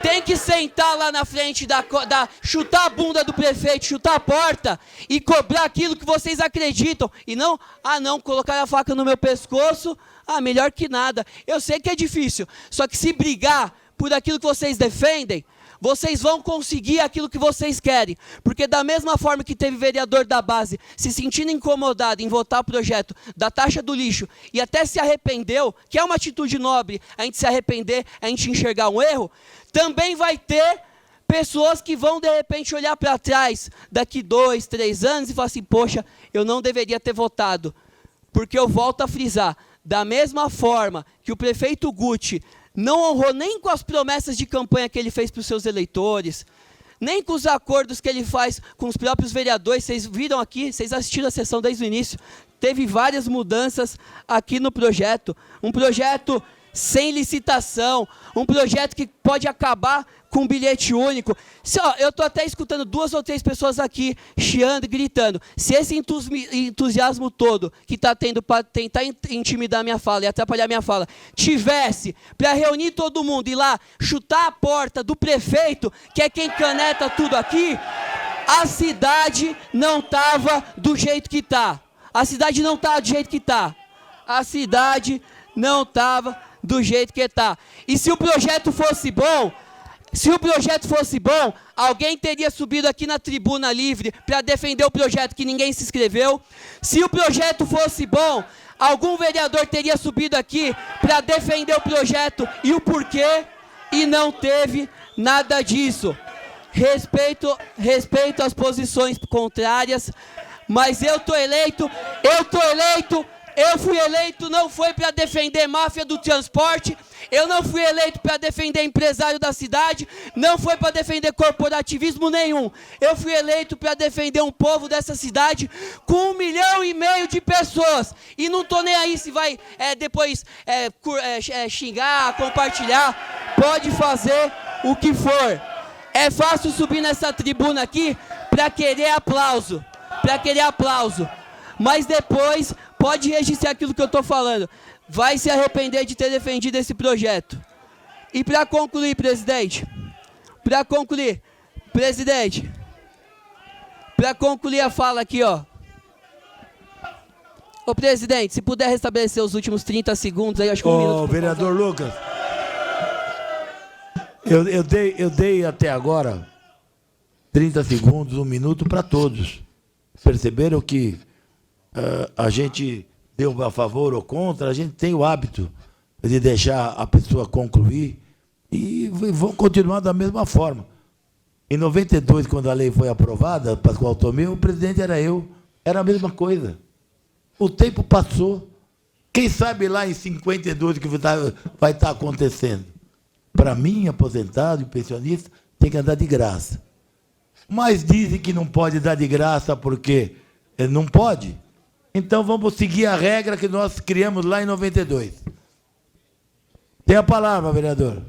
Tem que sentar lá na frente, chutar a bunda do prefeito, chutar a porta e cobrar aquilo que vocês acreditam. E não, colocar a faca no meu pescoço, melhor que nada. Eu sei que é difícil, só que se brigar por aquilo que vocês defendem, vocês vão conseguir aquilo que vocês querem. Porque da mesma forma que teve vereador da base se sentindo incomodado em votar o projeto da taxa do lixo e até se arrependeu, que é uma atitude nobre, a gente se arrepender, a gente enxergar um erro, também vai ter pessoas que vão de repente olhar para trás daqui 2, 3 anos e falar assim, poxa, eu não deveria ter votado. Porque eu volto a frisar, da mesma forma que o prefeito Guti não honrou nem com as promessas de campanha que ele fez para os seus eleitores, nem com os acordos que ele faz com os próprios vereadores. Vocês viram aqui, vocês assistiram a sessão desde o início, teve várias mudanças aqui no projeto, um projeto sem licitação, um projeto que pode acabar com um bilhete único. Eu estou até escutando 2 ou 3 pessoas aqui chiando e gritando. Se esse entusiasmo todo que está tendo para tentar intimidar minha fala e atrapalhar minha fala, tivesse para reunir todo mundo e ir lá chutar a porta do prefeito, que é quem caneta tudo aqui, a cidade não estava do jeito que está. A cidade não está do jeito que está. A cidade não estava do jeito que está. E se o projeto fosse bom, alguém teria subido aqui na tribuna livre para defender o projeto que ninguém se inscreveu. Se o projeto fosse bom, algum vereador teria subido aqui para defender o projeto e o porquê, e não teve nada disso. Respeito às posições contrárias, mas eu fui eleito não foi para defender máfia do transporte, eu não fui eleito para defender empresário da cidade, não foi para defender corporativismo nenhum. Eu fui eleito para defender um povo dessa cidade com 1,5 milhão de pessoas. E não estou nem aí se vai depois xingar, compartilhar, pode fazer o que for. É fácil subir nessa tribuna aqui para querer aplauso, mas depois pode registrar aquilo que eu estou falando. Vai se arrepender de ter defendido esse projeto. E para concluir, presidente, para concluir a fala aqui, ó. Ô, presidente, se puder restabelecer os últimos 30 segundos, aí acho que 1 minuto. Ô, vereador Lucas, eu dei até agora 30 segundos, 1 minuto para todos. Perceberam que a gente deu a favor ou contra, a gente tem o hábito de deixar a pessoa concluir e vão continuar da mesma forma. Em 92, quando a lei foi aprovada, Pascoal Tomé, o presidente era eu. Era a mesma coisa. O tempo passou. Quem sabe lá em 52 o que vai estar acontecendo? Para mim, aposentado e pensionista, tem que andar de graça. Mas dizem que não pode dar de graça porque não pode. Então vamos seguir a regra que nós criamos lá em 92. Tem a palavra, vereador.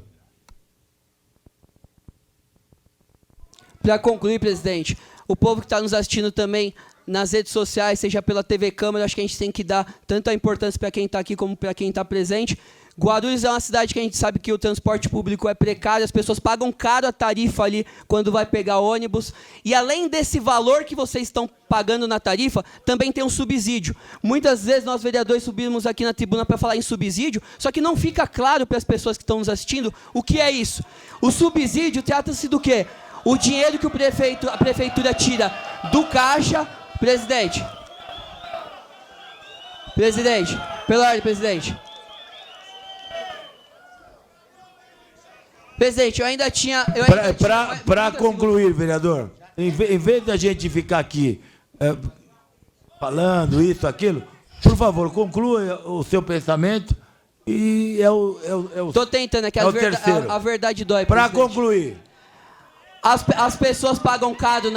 Para concluir, presidente, o povo que está nos assistindo também nas redes sociais, seja pela TV Câmara, acho que a gente tem que dar tanta importância para quem está aqui como para quem está presente. Guarulhos é uma cidade que a gente sabe que o transporte público é precário, as pessoas pagam caro a tarifa ali quando vai pegar ônibus. E além desse valor que vocês estão pagando na tarifa, também tem um subsídio. Muitas vezes nós vereadores subimos aqui na tribuna para falar em subsídio, só que não fica claro para as pessoas que estão nos assistindo o que é isso. O subsídio trata-se do quê? O dinheiro que a prefeitura tira do caixa. Presidente, pela ordem, presidente. Presidente, eu ainda tinha... Para concluir, vereador, em vez da gente ficar aqui falando isso, aquilo, por favor, conclua o seu pensamento e Estou tentando, é que a verdade dói. Para concluir. As pessoas pagam caro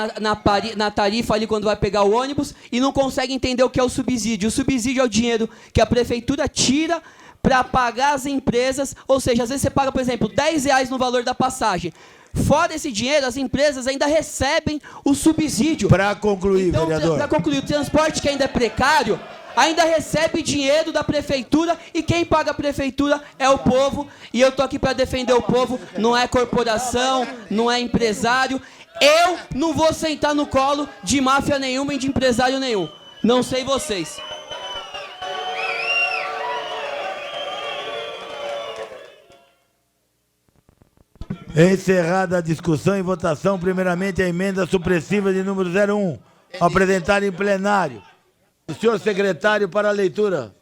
na tarifa ali quando vai pegar o ônibus e não conseguem entender o que é o subsídio. O subsídio é o dinheiro que a prefeitura tira para pagar as empresas, ou seja, às vezes você paga, por exemplo, R$10 no valor da passagem. Fora esse dinheiro, as empresas ainda recebem o subsídio. Para concluir, então, vereador. Para concluir, o transporte que ainda é precário ainda recebe dinheiro da prefeitura e quem paga a prefeitura é o povo. E eu estou aqui para defender o povo, não é corporação, não é empresário. Eu não vou sentar no colo de máfia nenhuma e de empresário nenhum. Não sei vocês. Encerrada a discussão e votação, primeiramente a emenda supressiva de número 01, apresentada em plenário. O senhor secretário para a leitura.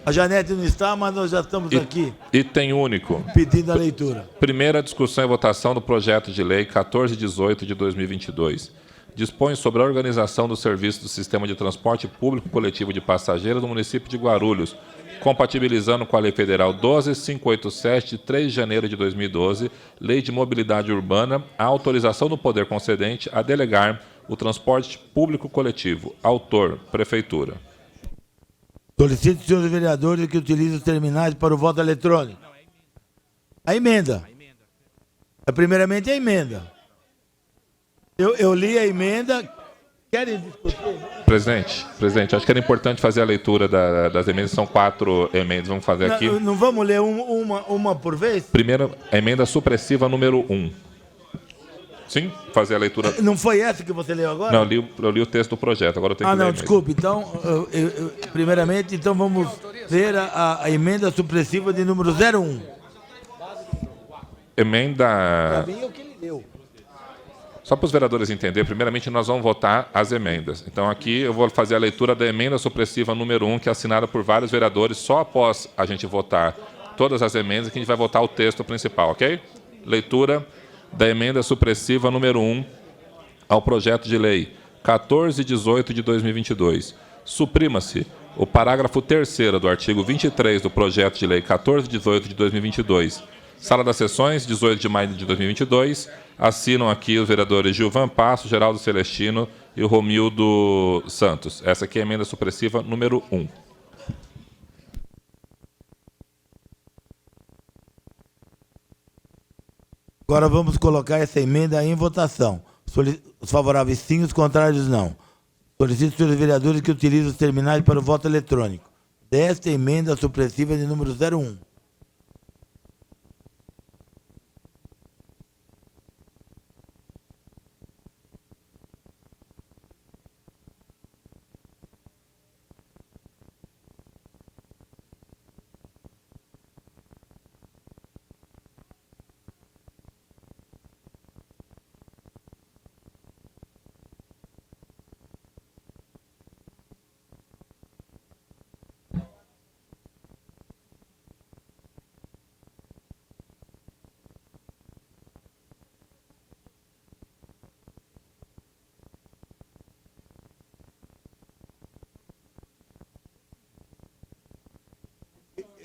A Janete não está, mas nós já estamos aqui. Item único. Pedindo a leitura. Primeira discussão e votação do projeto de lei 1418 de 2022. Dispõe sobre a organização do serviço do sistema de transporte público coletivo de passageiros no município de Guarulhos, compatibilizando com a Lei Federal 12587, de 3 de janeiro de 2012, Lei de Mobilidade Urbana, a autorização do poder concedente a delegar o transporte público coletivo. Autor, Prefeitura. Solicito, senhores vereadores, que utilizem os terminais para o voto eletrônico. A emenda. Primeiramente a emenda. Eu li a emenda. Querem discutir? Presidente, acho que era importante fazer a leitura das emendas. São 4 emendas. Vamos fazer aqui. Não vamos ler uma por vez? Primeira, emenda supressiva número 1. Sim? Fazer a leitura. Não foi essa que você leu agora? Não, eu li o texto do projeto. Agora eu tenho que ler. Não, desculpe. Então, primeiramente, então vamos ler a emenda supressiva de número 01. Emenda... Para mim é o que ele leu. Só para os vereadores entenderem, primeiramente nós vamos votar as emendas. Então aqui eu vou fazer a leitura da emenda supressiva número 1, que é assinada por vários vereadores. Só após a gente votar todas as emendas que a gente vai votar o texto principal, ok? Leitura da emenda supressiva número 1 ao projeto de lei 1418 de 2022. Suprima-se o parágrafo 3º do artigo 23 do projeto de lei 1418 de 2022. Sala das Sessões, 18 de maio de 2022. Assinam aqui os vereadores Gilvan Passo, Geraldo Celestino e o Romildo Santos. Essa aqui é a emenda supressiva número 1. Agora vamos colocar essa emenda em votação. Os favoráveis sim, os contrários não. Solicito, senhores vereadores, que utilizem os terminais para o voto eletrônico. Desta emenda supressiva de número 01.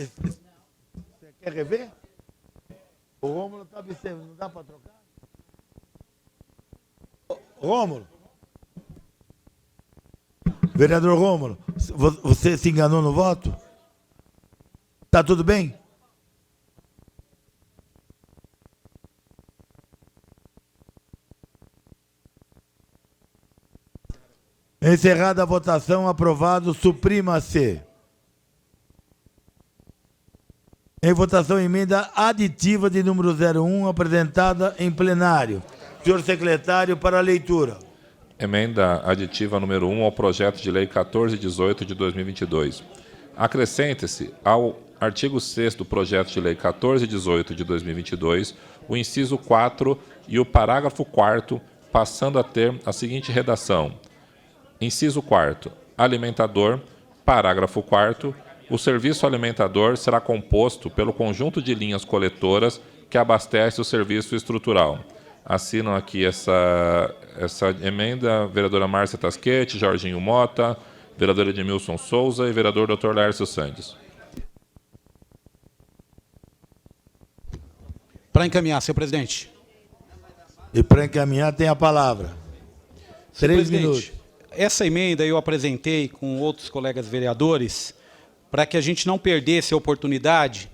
Você quer rever? O Rômulo está observando, não dá para trocar? Rômulo. Vereador Rômulo, você se enganou no voto? Tá tudo bem? Encerrada a votação, aprovado, suprima-se. Em votação, emenda aditiva de número 01, apresentada em plenário. Senhor secretário, para a leitura. Emenda aditiva número 1 ao projeto de lei 1418 de 2022. Acrescente-se ao artigo 6º do projeto de lei 1418 de 2022 o inciso 4 e o parágrafo 4º, passando a ter a seguinte redação. Inciso 4º. Alimentador. Parágrafo 4º. O serviço alimentador será composto pelo conjunto de linhas coletoras que abastece o serviço estrutural. Assinam aqui essa emenda a vereadora Márcia Tasquete, Jorginho Mota, vereador Edmilson Souza e vereador Dr. Lércio Sandes. Para encaminhar, senhor presidente. E para encaminhar tem a palavra. 3 minutos. Essa emenda eu apresentei com outros colegas vereadores para que a gente não perdesse a oportunidade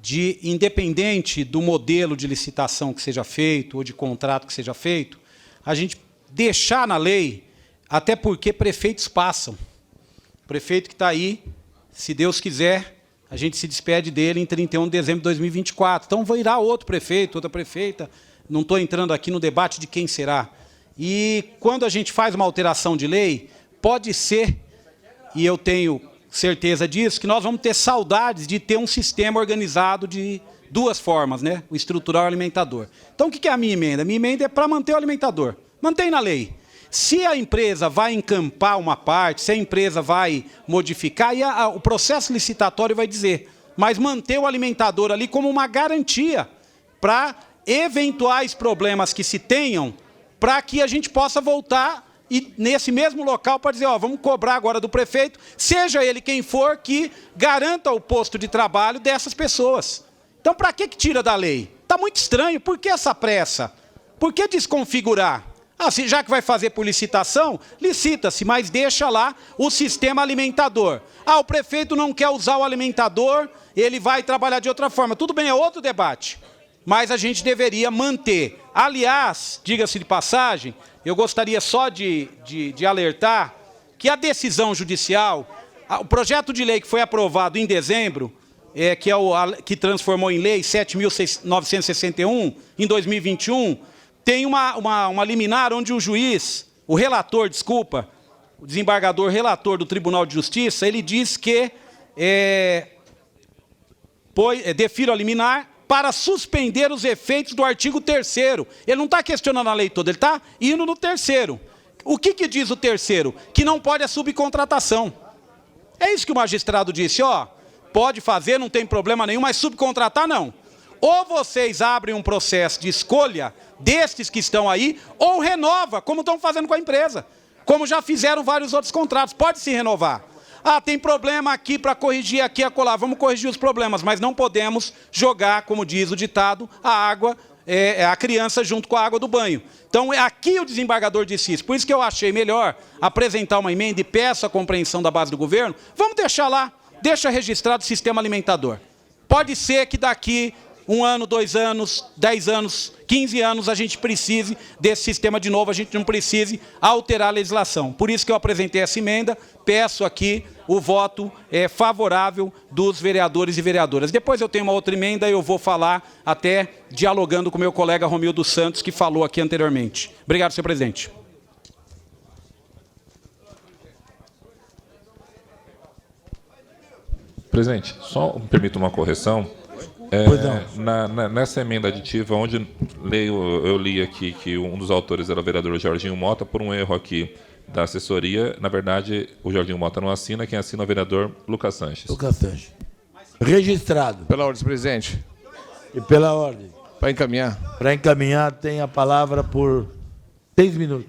de, independente do modelo de licitação que seja feito ou de contrato que seja feito, a gente deixar na lei, até porque prefeitos passam. O prefeito que está aí, se Deus quiser, a gente se despede dele em 31 de dezembro de 2024. Então, virá outro prefeito, outra prefeita. Não estou entrando aqui no debate de quem será. E quando a gente faz uma alteração de lei, pode ser, e eu tenho certeza disso, que nós vamos ter saudades de ter um sistema organizado de duas formas, né? O estrutural e o alimentador. Então, o que é a minha emenda? A minha emenda é para manter o alimentador. Mantém na lei. Se a empresa vai encampar uma parte, se a empresa vai modificar, aí o processo licitatório vai dizer, mas manter o alimentador ali como uma garantia para eventuais problemas que se tenham, para que a gente possa voltar e nesse mesmo local para dizer, ó, vamos cobrar agora do prefeito, seja ele quem for, que garanta o posto de trabalho dessas pessoas. Então, para que tira da lei? Está muito estranho. Por que essa pressa? Por que desconfigurar? Ah, já que vai fazer por licitação, licita-se, mas deixa lá o sistema alimentador. Ah, o prefeito não quer usar o alimentador, ele vai trabalhar de outra forma. Tudo bem, é outro debate. Mas a gente deveria manter. Aliás, diga-se de passagem, eu gostaria só de alertar que a decisão judicial, o projeto de lei que foi aprovado em dezembro, que transformou em lei 7.961, em 2021, tem uma liminar onde o juiz, o desembargador relator do Tribunal de Justiça, ele diz que defiro a liminar para suspender os efeitos do artigo 3º. Ele não está questionando a lei toda, ele está indo no 3º. O que diz o 3º? Que não pode a subcontratação. É isso que o magistrado disse, ó, pode fazer, não tem problema nenhum, mas subcontratar não. Ou vocês abrem um processo de escolha destes que estão aí, ou renova, como estão fazendo com a empresa. Como já fizeram vários outros contratos, pode se renovar. Ah, tem problema aqui para corrigir, aqui e acolá. Vamos corrigir os problemas, mas não podemos jogar, como diz o ditado, a água, a criança junto com a água do banho. Então, aqui o desembargador disse isso. Por isso que eu achei melhor apresentar uma emenda e peço a compreensão da base do governo. Vamos deixar lá, deixa registrado o sistema alimentador. Pode ser que daqui 1 ano, 2 anos, 10 anos, 15 anos, a gente precise desse sistema de novo, a gente não precise alterar a legislação. Por isso que eu apresentei essa emenda, peço aqui o voto favorável dos vereadores e vereadoras. Depois eu tenho uma outra emenda e eu vou falar até dialogando com o meu colega Romildo Santos, que falou aqui anteriormente. Obrigado, senhor presidente. Presidente, só me permita uma correção. Nessa emenda aditiva, onde eu li aqui que um dos autores era o vereador Jorginho Mota, por um erro aqui da assessoria, na verdade, o Jorginho Mota não assina, quem assina é o vereador Lucas Sanches. Lucas Sanches. Registrado. Pela ordem, presidente. E pela ordem. Para encaminhar. Para encaminhar, tem a palavra por 6 minutos.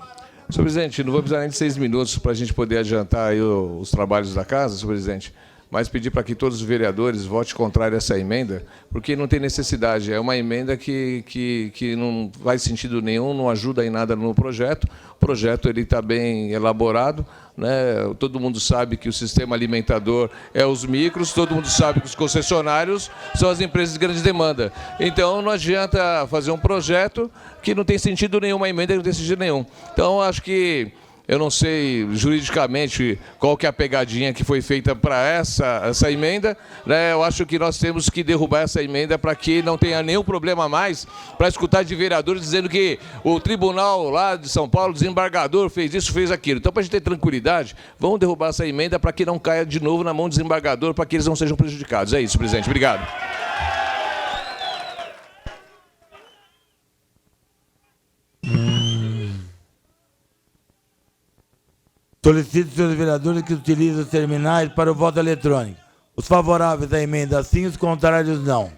Senhor presidente, não vou precisar nem de 6 minutos para a gente poder adiantar aí os trabalhos da casa, senhor presidente. mas pedir para que todos os vereadores votem contrário a essa emenda, porque não tem necessidade. É uma emenda que não faz sentido nenhum, não ajuda em nada no projeto. O projeto está bem elaborado, né? Todo mundo sabe que o sistema alimentador é os micros, todo mundo sabe que os concessionários são as empresas de grande demanda. Então, não adianta fazer um projeto que não tem sentido nenhum, uma emenda que não tem sentido nenhum. Então, acho que eu não sei juridicamente qual que é a pegadinha que foi feita para essa emenda, né? Eu acho que nós temos que derrubar essa emenda para que não tenha nenhum problema mais para escutar de vereadores dizendo que o tribunal lá de São Paulo, o desembargador, fez isso, fez aquilo. Então, para a gente ter tranquilidade, vamos derrubar essa emenda para que não caia de novo na mão do desembargador, para que eles não sejam prejudicados. É isso, presidente. Obrigado. Solicito, senhores vereadores, que utilizem os terminais para o voto eletrônico. Os favoráveis à emenda sim, os contrários não.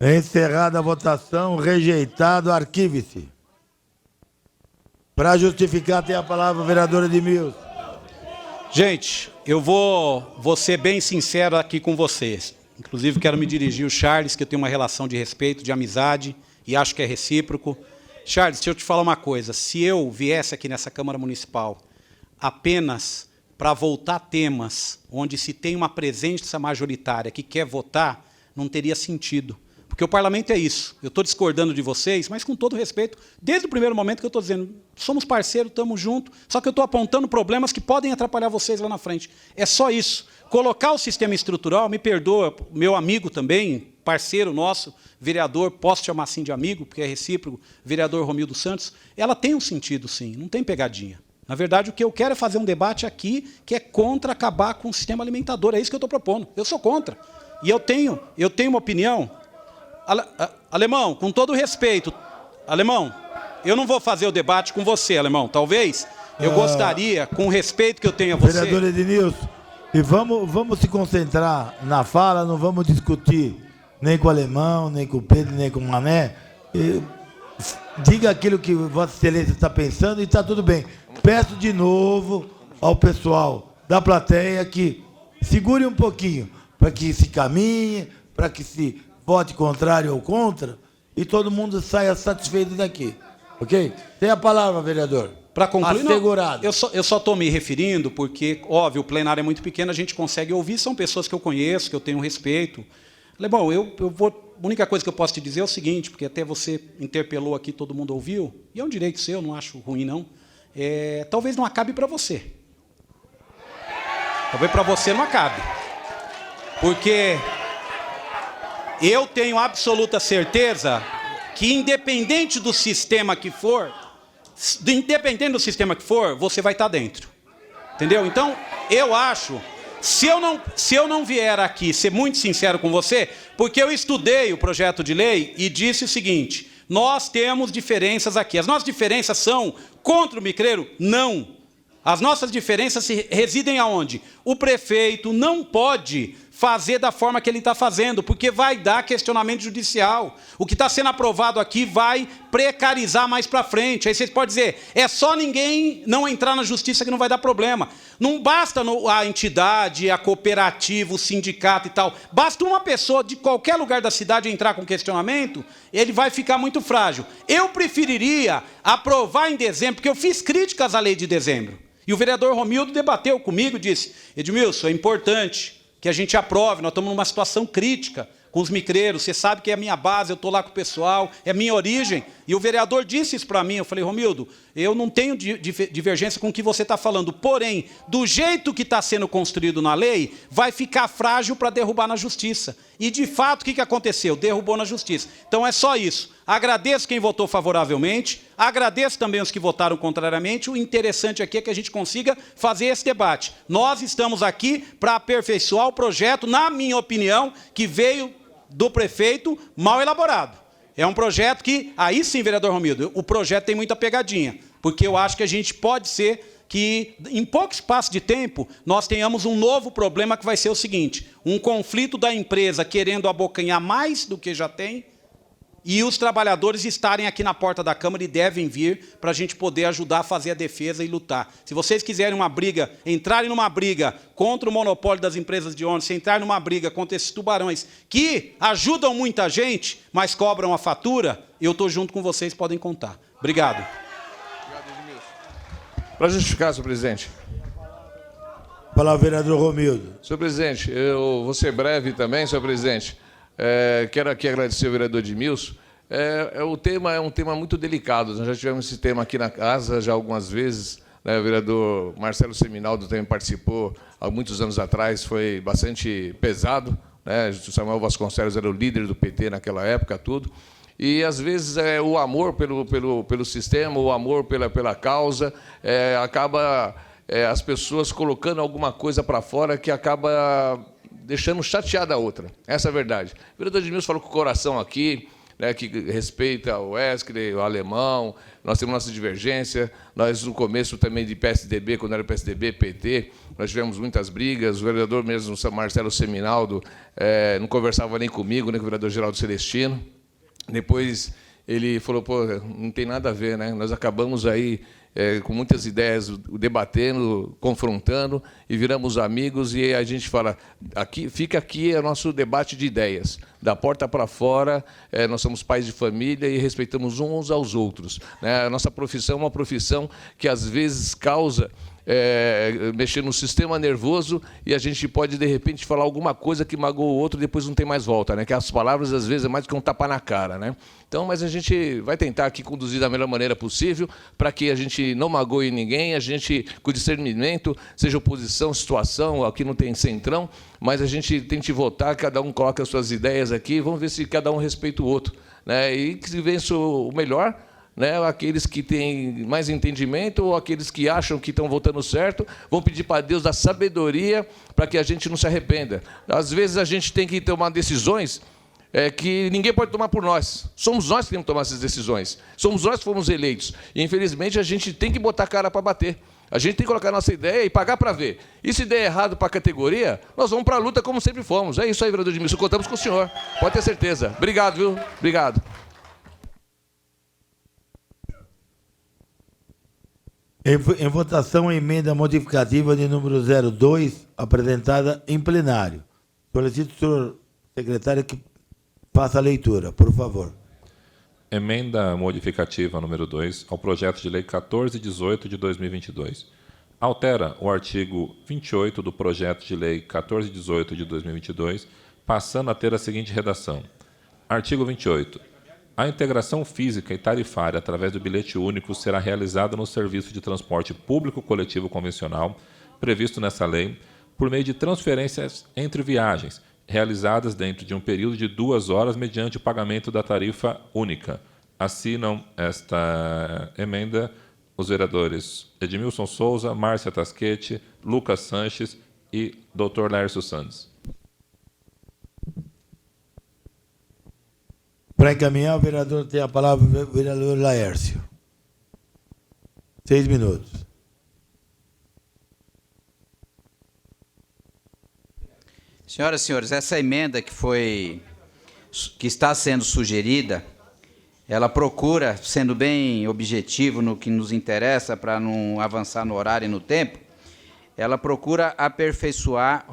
Encerrada a votação, rejeitado, arquive-se. Para justificar, tem a palavra o vereador Edmilson. Gente, eu vou ser bem sincero aqui com vocês. Inclusive, quero me dirigir ao Charles, que eu tenho uma relação de respeito, de amizade, e acho que é recíproco. Charles, deixa eu te falar uma coisa. Se eu viesse aqui nessa Câmara Municipal apenas para voltar temas onde se tem uma presença majoritária que quer votar, não teria sentido. Porque o parlamento é isso. Eu estou discordando de vocês, mas com todo respeito, desde o primeiro momento que eu estou dizendo, somos parceiros, estamos juntos, só que eu estou apontando problemas que podem atrapalhar vocês lá na frente. É só isso. Colocar o sistema estrutural, me perdoa, meu amigo também, parceiro nosso, vereador, posso chamar assim de amigo, porque é recíproco, vereador Romildo Santos, ela tem um sentido, sim, não tem pegadinha. Na verdade, o que eu quero é fazer um debate aqui que é contra acabar com o sistema alimentador. É isso que eu estou propondo. Eu sou contra. E eu tenho uma opinião. Alemão, com todo respeito, Alemão, eu não vou fazer o debate com você, Alemão. Talvez eu gostaria, com o respeito que eu tenho a você... Vereador Ednilson, e vamos se concentrar na fala, não vamos discutir nem com o Alemão, nem com o Pedro, nem com o Mané. Diga aquilo que Vossa Excelência está pensando e está tudo bem. Peço de novo ao pessoal da plateia que segure um pouquinho, para que se caminhe, para que se vote contrário ou contra, e todo mundo saia satisfeito daqui. Ok? Tem a palavra, vereador. Para concluir, assegurado. Não, eu só estou me referindo porque, óbvio, o plenário é muito pequeno, a gente consegue ouvir, são pessoas que eu conheço, que eu tenho respeito. Bom, a única coisa que eu posso te dizer é o seguinte, porque até você interpelou aqui, todo mundo ouviu, e é um direito seu, não acho ruim, não. Talvez não acabe para você. Talvez para você não acabe. Porque eu tenho absoluta certeza que, independente do sistema que for, você vai estar dentro. Entendeu? Então, eu acho, se eu não vier aqui ser muito sincero com você, porque eu estudei o projeto de lei e disse o seguinte, nós temos diferenças aqui. As nossas diferenças são contra o micreiro? Não. As nossas diferenças residem aonde? O prefeito não pode fazer da forma que ele está fazendo, porque vai dar questionamento judicial. O que está sendo aprovado aqui vai precarizar mais para frente. Aí vocês podem dizer, é só ninguém não entrar na justiça que não vai dar problema. Não basta a entidade, a cooperativa, o sindicato e tal. Basta uma pessoa de qualquer lugar da cidade entrar com questionamento, ele vai ficar muito frágil. Eu preferiria aprovar em dezembro, porque eu fiz críticas à lei de dezembro. E o vereador Romildo debateu comigo e disse, Edmilson, é importante que a gente aprove, nós estamos numa situação crítica, com os micreiros, você sabe que é a minha base, eu estou lá com o pessoal, é a minha origem. E o vereador disse isso para mim, eu falei, Romildo, eu não tenho divergência com o que você está falando, porém, do jeito que está sendo construído na lei, vai ficar frágil para derrubar na justiça. E, de fato, o que aconteceu? Derrubou na justiça. Então, é só isso. Agradeço quem votou favoravelmente, agradeço também os que votaram contrariamente. O interessante aqui é que a gente consiga fazer esse debate. Nós estamos aqui para aperfeiçoar o projeto, na minha opinião, que veio do prefeito mal elaborado. É um projeto que, aí sim, vereador Romildo, o projeto tem muita pegadinha, porque eu acho que a gente pode ser que, em pouco espaço de tempo, nós tenhamos um novo problema que vai ser o seguinte, um conflito da empresa querendo abocanhar mais do que já tem, e os trabalhadores estarem aqui na porta da Câmara e devem vir para a gente poder ajudar a fazer a defesa e lutar. Se vocês quiserem uma briga, entrarem numa briga contra o monopólio das empresas de ônibus, se entrarem numa briga contra esses tubarões que ajudam muita gente, mas cobram a fatura, eu estou junto com vocês, podem contar. Obrigado. Para justificar, senhor presidente. Palavra, vereador Romildo. Senhor presidente, eu vou ser breve também, senhor presidente. Quero aqui agradecer ao vereador Edmilson. O tema é um tema muito delicado. Nós já tivemos esse tema aqui na casa já algumas vezes. Né? O vereador Marcelo Seminaldo também participou há muitos anos atrás, foi bastante pesado. Né? O Samuel Vasconcelos era o líder do PT naquela época, tudo. E, às vezes, o amor pelo sistema, o amor pela causa, acaba as pessoas colocando alguma coisa para fora que acaba deixando chateada a outra. Essa é a verdade. O vereador Edmilson falou com o coração aqui, né, que respeita o Wesley, o Alemão, nós temos nossa divergência, nós, no começo também de PSDB, quando era PSDB, PT, nós tivemos muitas brigas, o vereador mesmo, Marcelo Seminaldo, não conversava nem comigo, nem com o vereador Geraldo Celestino. Depois ele falou, pô, não tem nada a ver, né? Nós acabamos aí com muitas ideias, debatendo, confrontando, e viramos amigos, e a gente fala, fica aqui o nosso debate de ideias. Da porta para fora, nós somos pais de família e respeitamos uns aos outros. Né? A nossa profissão é uma profissão que, às vezes, causa mexer no sistema nervoso, e a gente pode, de repente, falar alguma coisa que magoa o outro e depois não tem mais volta, né? Que as palavras, às vezes, é mais do que um tapa na cara, né? Então, mas a gente vai tentar aqui conduzir da melhor maneira possível para que a gente não magoe ninguém, a gente, com discernimento, seja oposição, situação, aqui não tem centrão, mas a gente tente votar, cada um coloca as suas ideias aqui, vamos ver se cada um respeita o outro, né? E que se vença o melhor, né? Aqueles que têm mais entendimento ou aqueles que acham que estão votando certo, vão pedir para Deus a sabedoria para que a gente não se arrependa. Às vezes a gente tem que tomar decisões que ninguém pode tomar por nós. Somos nós que temos que tomar essas decisões. Somos nós que fomos eleitos. E, infelizmente, a gente tem que botar a cara para bater. A gente tem que colocar a nossa ideia e pagar para ver. E se der errado para a categoria, nós vamos para a luta como sempre fomos. É isso aí, vereador Edmilson. Contamos com o senhor. Pode ter certeza. Obrigado, viu? Obrigado. Em votação, a emenda modificativa de número 02, apresentada em plenário. Solicito o senhor secretário que faça a leitura, por favor. Emenda modificativa número 2 ao projeto de lei 1418 de 2022. Altera o artigo 28 do projeto de lei 1418 de 2022, passando a ter a seguinte redação. Artigo 28. A integração física e tarifária através do bilhete único será realizada no serviço de transporte público coletivo convencional, previsto nessa lei, por meio de transferências entre viagens, realizadas dentro de um período de 2 horas mediante o pagamento da tarifa única. Assinam esta emenda os vereadores Edmilson Souza, Márcia Tasquete, Lucas Sanches e Dr. Laércio Santos. Para encaminhar, o vereador tem a palavra, o vereador Laércio. 6 minutos. Senhoras e senhores, essa emenda que está sendo sugerida, ela procura, sendo bem objetivo no que nos interessa, para não avançar no horário e no tempo, ela procura aperfeiçoar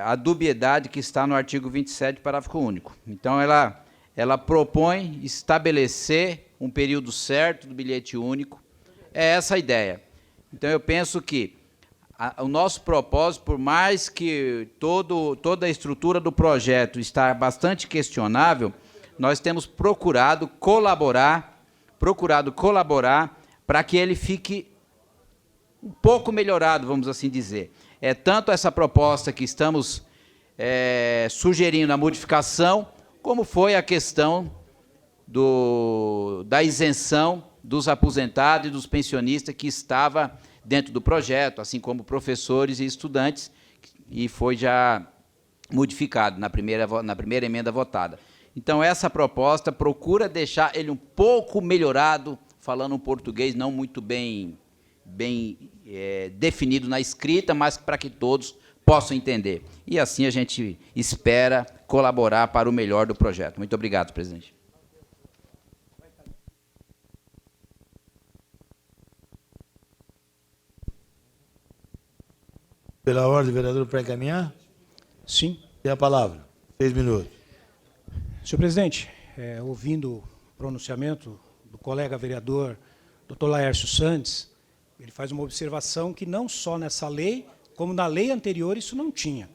a dubiedade que está no artigo 27, parágrafo único. Então, ela propõe estabelecer um período certo do bilhete único. É essa a ideia. Então, eu penso que o nosso propósito, por mais que toda a estrutura do projeto está bastante questionável, nós temos procurado colaborar para que ele fique um pouco melhorado, vamos assim dizer. É tanto essa proposta que estamos sugerindo a modificação, como foi a questão da isenção dos aposentados e dos pensionistas que estava dentro do projeto, assim como professores e estudantes, e foi já modificado na primeira emenda votada. Então, essa proposta procura deixar ele um pouco melhorado, falando um português não muito bem definido na escrita, mas para que todos possam entender. E assim a gente espera colaborar para o melhor do projeto. Muito obrigado, presidente. Pela ordem, vereador, para encaminhar? Sim. Tem a palavra. 6 minutos. Senhor presidente, ouvindo o pronunciamento do colega vereador Dr. Laércio Santos, ele faz uma observação que não só nessa lei, como na lei anterior isso não tinha.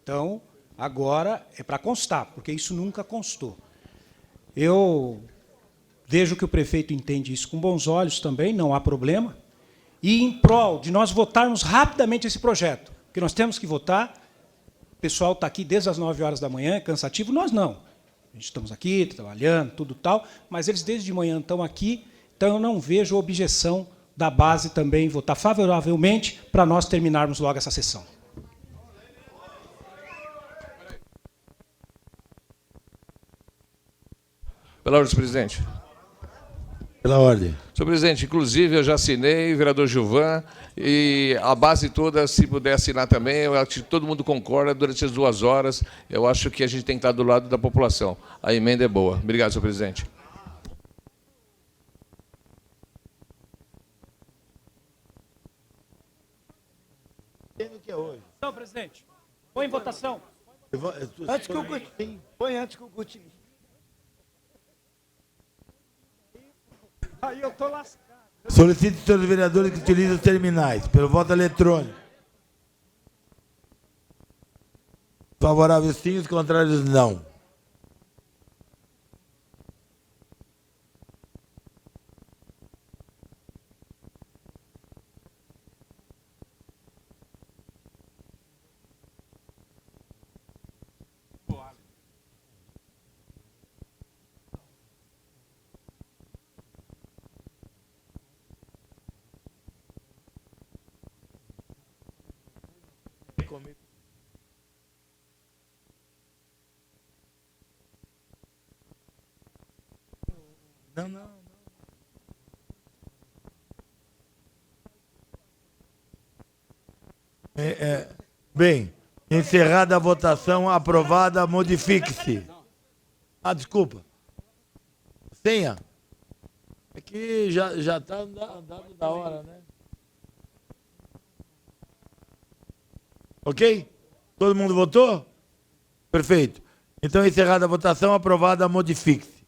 Então, agora é para constar, porque isso nunca constou. Eu vejo que o prefeito entende isso com bons olhos também, não há problema. E em prol de nós votarmos rapidamente esse projeto, porque nós temos que votar, o pessoal está aqui desde as 9 horas da manhã, é cansativo, nós não. A gente estamos aqui, trabalhando, tudo tal, mas eles desde de manhã estão aqui, então eu não vejo objeção da base também votar favoravelmente para nós terminarmos logo essa sessão. Pela ordem, senhor presidente. Pela ordem. Senhor presidente, inclusive eu já assinei, vereador Gilvan, e a base toda, se puder assinar também, eu acho que todo mundo concorda durante as 2 horas, eu acho que a gente tem que estar do lado da população. A emenda é boa. Obrigado, senhor presidente. Então, presidente, põe em votação. Antes que o Guti. Põe antes que o Guti. Aí eu estou lascado. Solicito os senhores vereadores que utilizem os terminais pelo voto eletrônico. Favoráveis sim, os contrários não. Não. Bem, encerrada a votação, aprovada, modifique-se. Ah, desculpa. Senha? É que já está dado da hora, né? Ok? Todo mundo votou? Perfeito. Então, encerrada a votação, aprovada, modifique-se.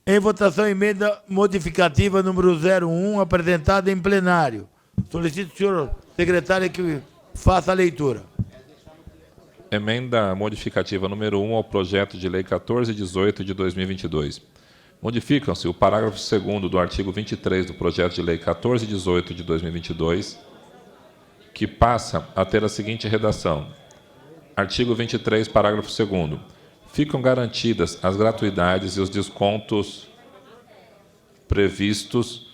Em votação, emenda modificativa número 01, apresentada em plenário. Solicito o senhor secretário que faça a leitura. Emenda modificativa número 1 ao projeto de lei 1418 de 2022. Modificam-se o parágrafo 2º do artigo 23 do projeto de lei 1418 de 2022, que passa a ter a seguinte redação. Artigo 23, parágrafo 2º. Ficam garantidas as gratuidades e os descontos previstos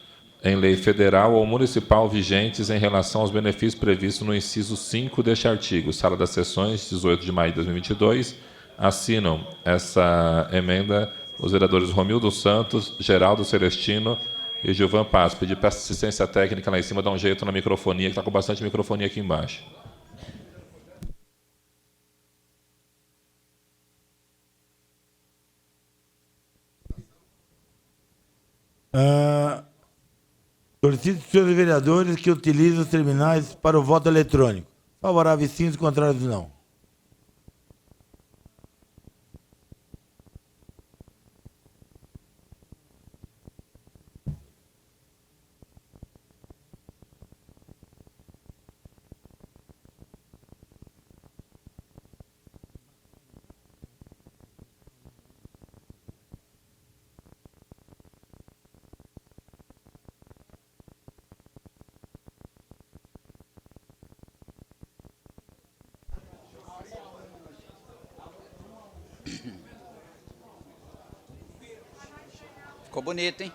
em lei federal ou municipal vigentes em relação aos benefícios previstos no inciso 5 deste artigo. Sala das Sessões, 18 de maio de 2022. Assinam essa emenda os vereadores Romildo Santos, Geraldo Celestino e Gilvan Paz. Peço assistência técnica lá em cima, dá um jeito na microfonia, que está com bastante microfonia aqui embaixo. Solicito os senhores vereadores que utilizem os terminais para o voto eletrônico. Favoráveis sim, os contrários não. Ficou bonito, hein?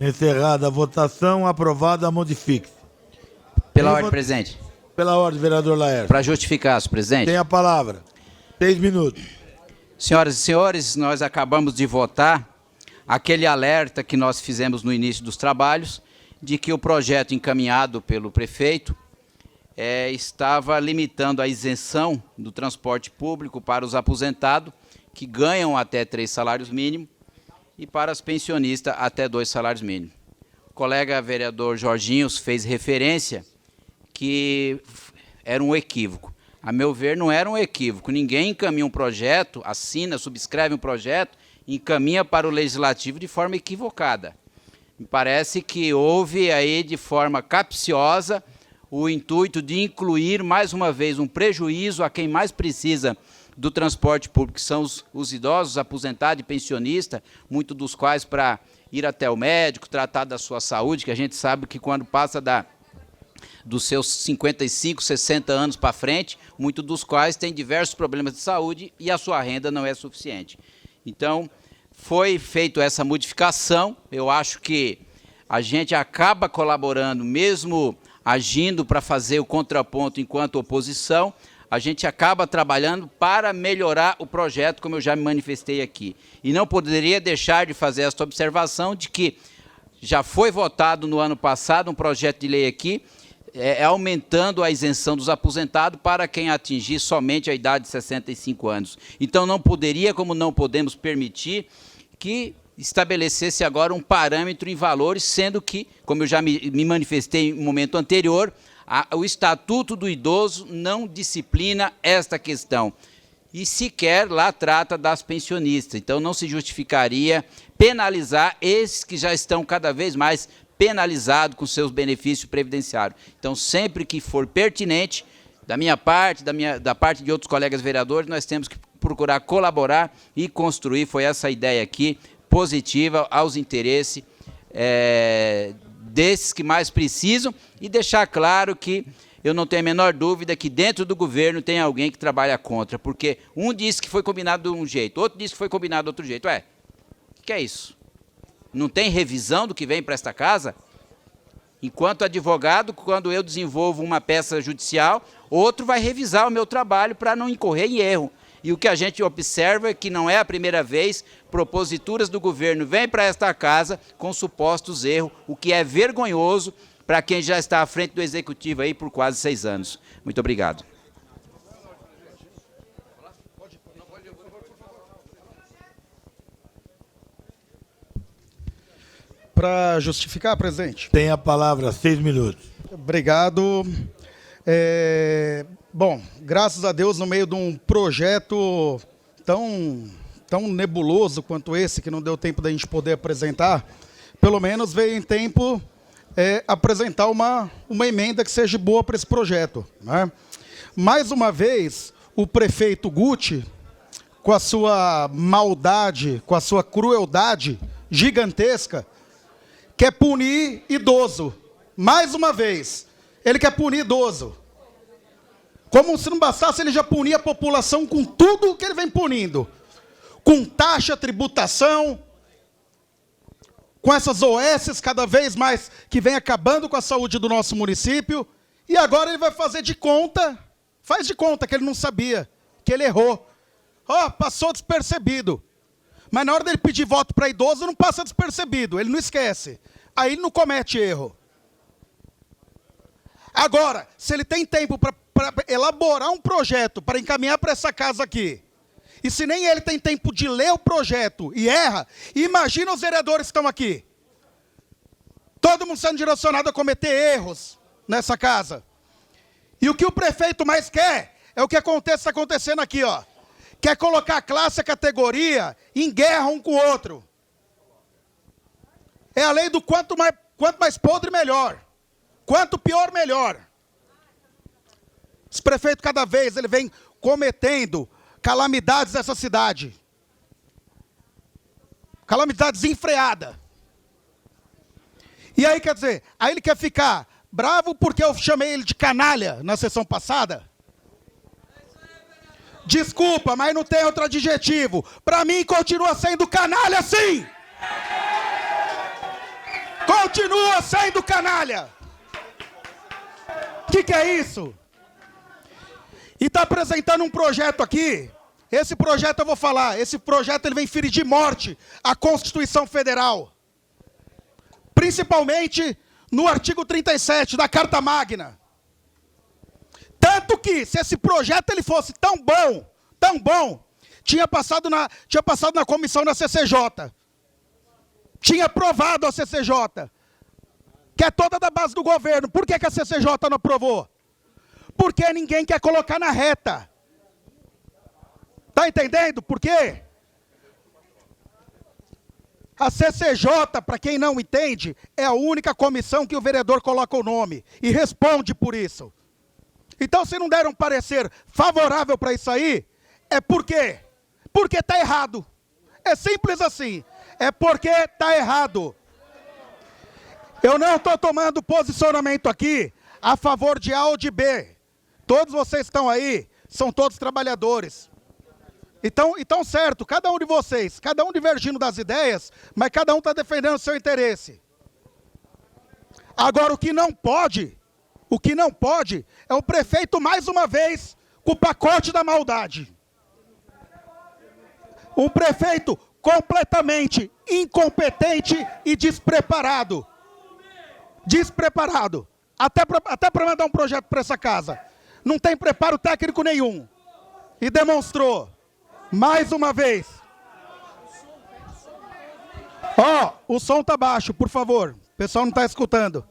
Encerrada a votação, aprovada, modifique-se. Pela ordem, presidente. Pela ordem, vereador Laércio. Para justificar, senhor presidente. Tem a palavra. 6 minutos. Senhoras e senhores, nós acabamos de votar aquele alerta que nós fizemos no início dos trabalhos, de que o projeto encaminhado pelo prefeito estava limitando a isenção do transporte público para os aposentados, que ganham até 3 salários mínimos, e para os pensionistas até 2 salários mínimos. O colega vereador Jorginho fez referência que era um equívoco. A meu ver, não era um equívoco. Ninguém encaminha um projeto, assina, subscreve um projeto, encaminha para o Legislativo de forma equivocada. Me parece que houve aí, de forma capciosa, o intuito de incluir, mais uma vez, um prejuízo a quem mais precisa do transporte público, que são os idosos, aposentados e pensionistas, muitos dos quais para ir até o médico, tratar da sua saúde, que a gente sabe que quando passa dos seus 55, 60 anos para frente, muitos dos quais têm diversos problemas de saúde e a sua renda não é suficiente. Então, foi feita essa modificação, eu acho que a gente acaba colaborando, mesmo agindo para fazer o contraponto enquanto oposição, a gente acaba trabalhando para melhorar o projeto, como eu já me manifestei aqui. E não poderia deixar de fazer esta observação de que já foi votado no ano passado um projeto de lei aqui, aumentando a isenção dos aposentados para quem atingir somente a idade de 65 anos. Então não poderia, como não podemos permitir, que estabelecesse agora um parâmetro em valores, sendo que, como eu já me manifestei em um momento anterior, o Estatuto do Idoso não disciplina esta questão. E sequer lá trata das pensionistas. Então não se justificaria penalizar esses que já estão cada vez mais penalizados com seus benefícios previdenciários. Então sempre que for pertinente, da minha parte, da parte de outros colegas vereadores, nós temos que procurar colaborar e construir, foi essa ideia aqui, positiva aos interesses desses que mais precisam, e deixar claro que eu não tenho a menor dúvida que dentro do governo tem alguém que trabalha contra, porque um disse que foi combinado de um jeito, outro disse que foi combinado de outro jeito. O que é isso? Não tem revisão do que vem para esta casa? Enquanto advogado, quando eu desenvolvo uma peça judicial, outro vai revisar o meu trabalho para não incorrer em erro. E o que a gente observa é que não é a primeira vez proposituras do governo vêm para esta casa com supostos erros, o que é vergonhoso para quem já está à frente do Executivo aí por quase 6 anos. Muito obrigado. Para justificar, presidente. Tem a palavra, 6 minutos. Obrigado. Bom, graças a Deus, no meio de um projeto tão nebuloso quanto esse, que não deu tempo da gente poder apresentar, pelo menos veio em tempo apresentar uma emenda que seja boa para esse projeto, né? Mais uma vez, o prefeito Guti, com a sua maldade, com a sua crueldade gigantesca, quer punir idoso. Mais uma vez, ele quer punir idoso. Como se não bastasse, ele já punia a população com tudo o que ele vem punindo. Com taxa, tributação, com essas OS cada vez mais que vem acabando com a saúde do nosso município. E agora ele vai fazer de conta, faz de conta que ele não sabia, que ele errou. Passou despercebido. Mas na hora dele pedir voto para idoso, não passa despercebido, ele não esquece. Aí ele não comete erro. Agora, se ele tem tempo para elaborar um projeto para encaminhar para essa casa aqui, e se nem ele tem tempo de ler o projeto e erra, imagina os vereadores que estão aqui. Todo mundo sendo direcionado a cometer erros nessa casa. E o que o prefeito mais quer é o que está acontecendo aqui, ó. quer colocar a classe e a categoria em guerra um com o outro. É a lei do quanto mais podre, melhor. Quanto pior, melhor. Esse prefeito, cada vez, ele vem cometendo calamidades nessa cidade. Calamidade desenfreada. E aí, quer dizer, aí ele quer ficar bravo porque eu chamei ele de canalha na sessão passada? Desculpa, mas não tem outro adjetivo. Para mim, continua sendo canalha, sim! Continua sendo canalha! O que é isso? E está apresentando um projeto aqui. Esse projeto eu vou falar. Esse projeto ele vem ferir de morte a Constituição Federal. Principalmente no artigo 37 da Carta Magna. Tanto que, se esse projeto ele fosse tão bom, tinha passado na comissão da CCJ. Tinha aprovado a CCJ. Que é toda da base do governo. Por que a CCJ não aprovou? Porque ninguém quer colocar na reta. Tá entendendo por quê? A CCJ, para quem não entende, é a única comissão que o vereador coloca o nome e responde por isso. Então, se não deram um parecer favorável para isso aí, é por quê? Porque está errado. É simples assim. É porque está errado. Eu não estou tomando posicionamento aqui a favor de A ou de B. Todos vocês que estão aí, são todos trabalhadores. Então, certo, cada um de vocês, cada um divergindo das ideias, mas cada um está defendendo o seu interesse. Agora, o que não pode é o prefeito, mais uma vez, com o pacote da maldade. Um prefeito completamente incompetente e despreparado. Despreparado. Até para mandar um projeto para essa casa. Não tem preparo técnico nenhum. E demonstrou. Mais uma vez. Ó, o som tá baixo, por favor. O pessoal não está escutando.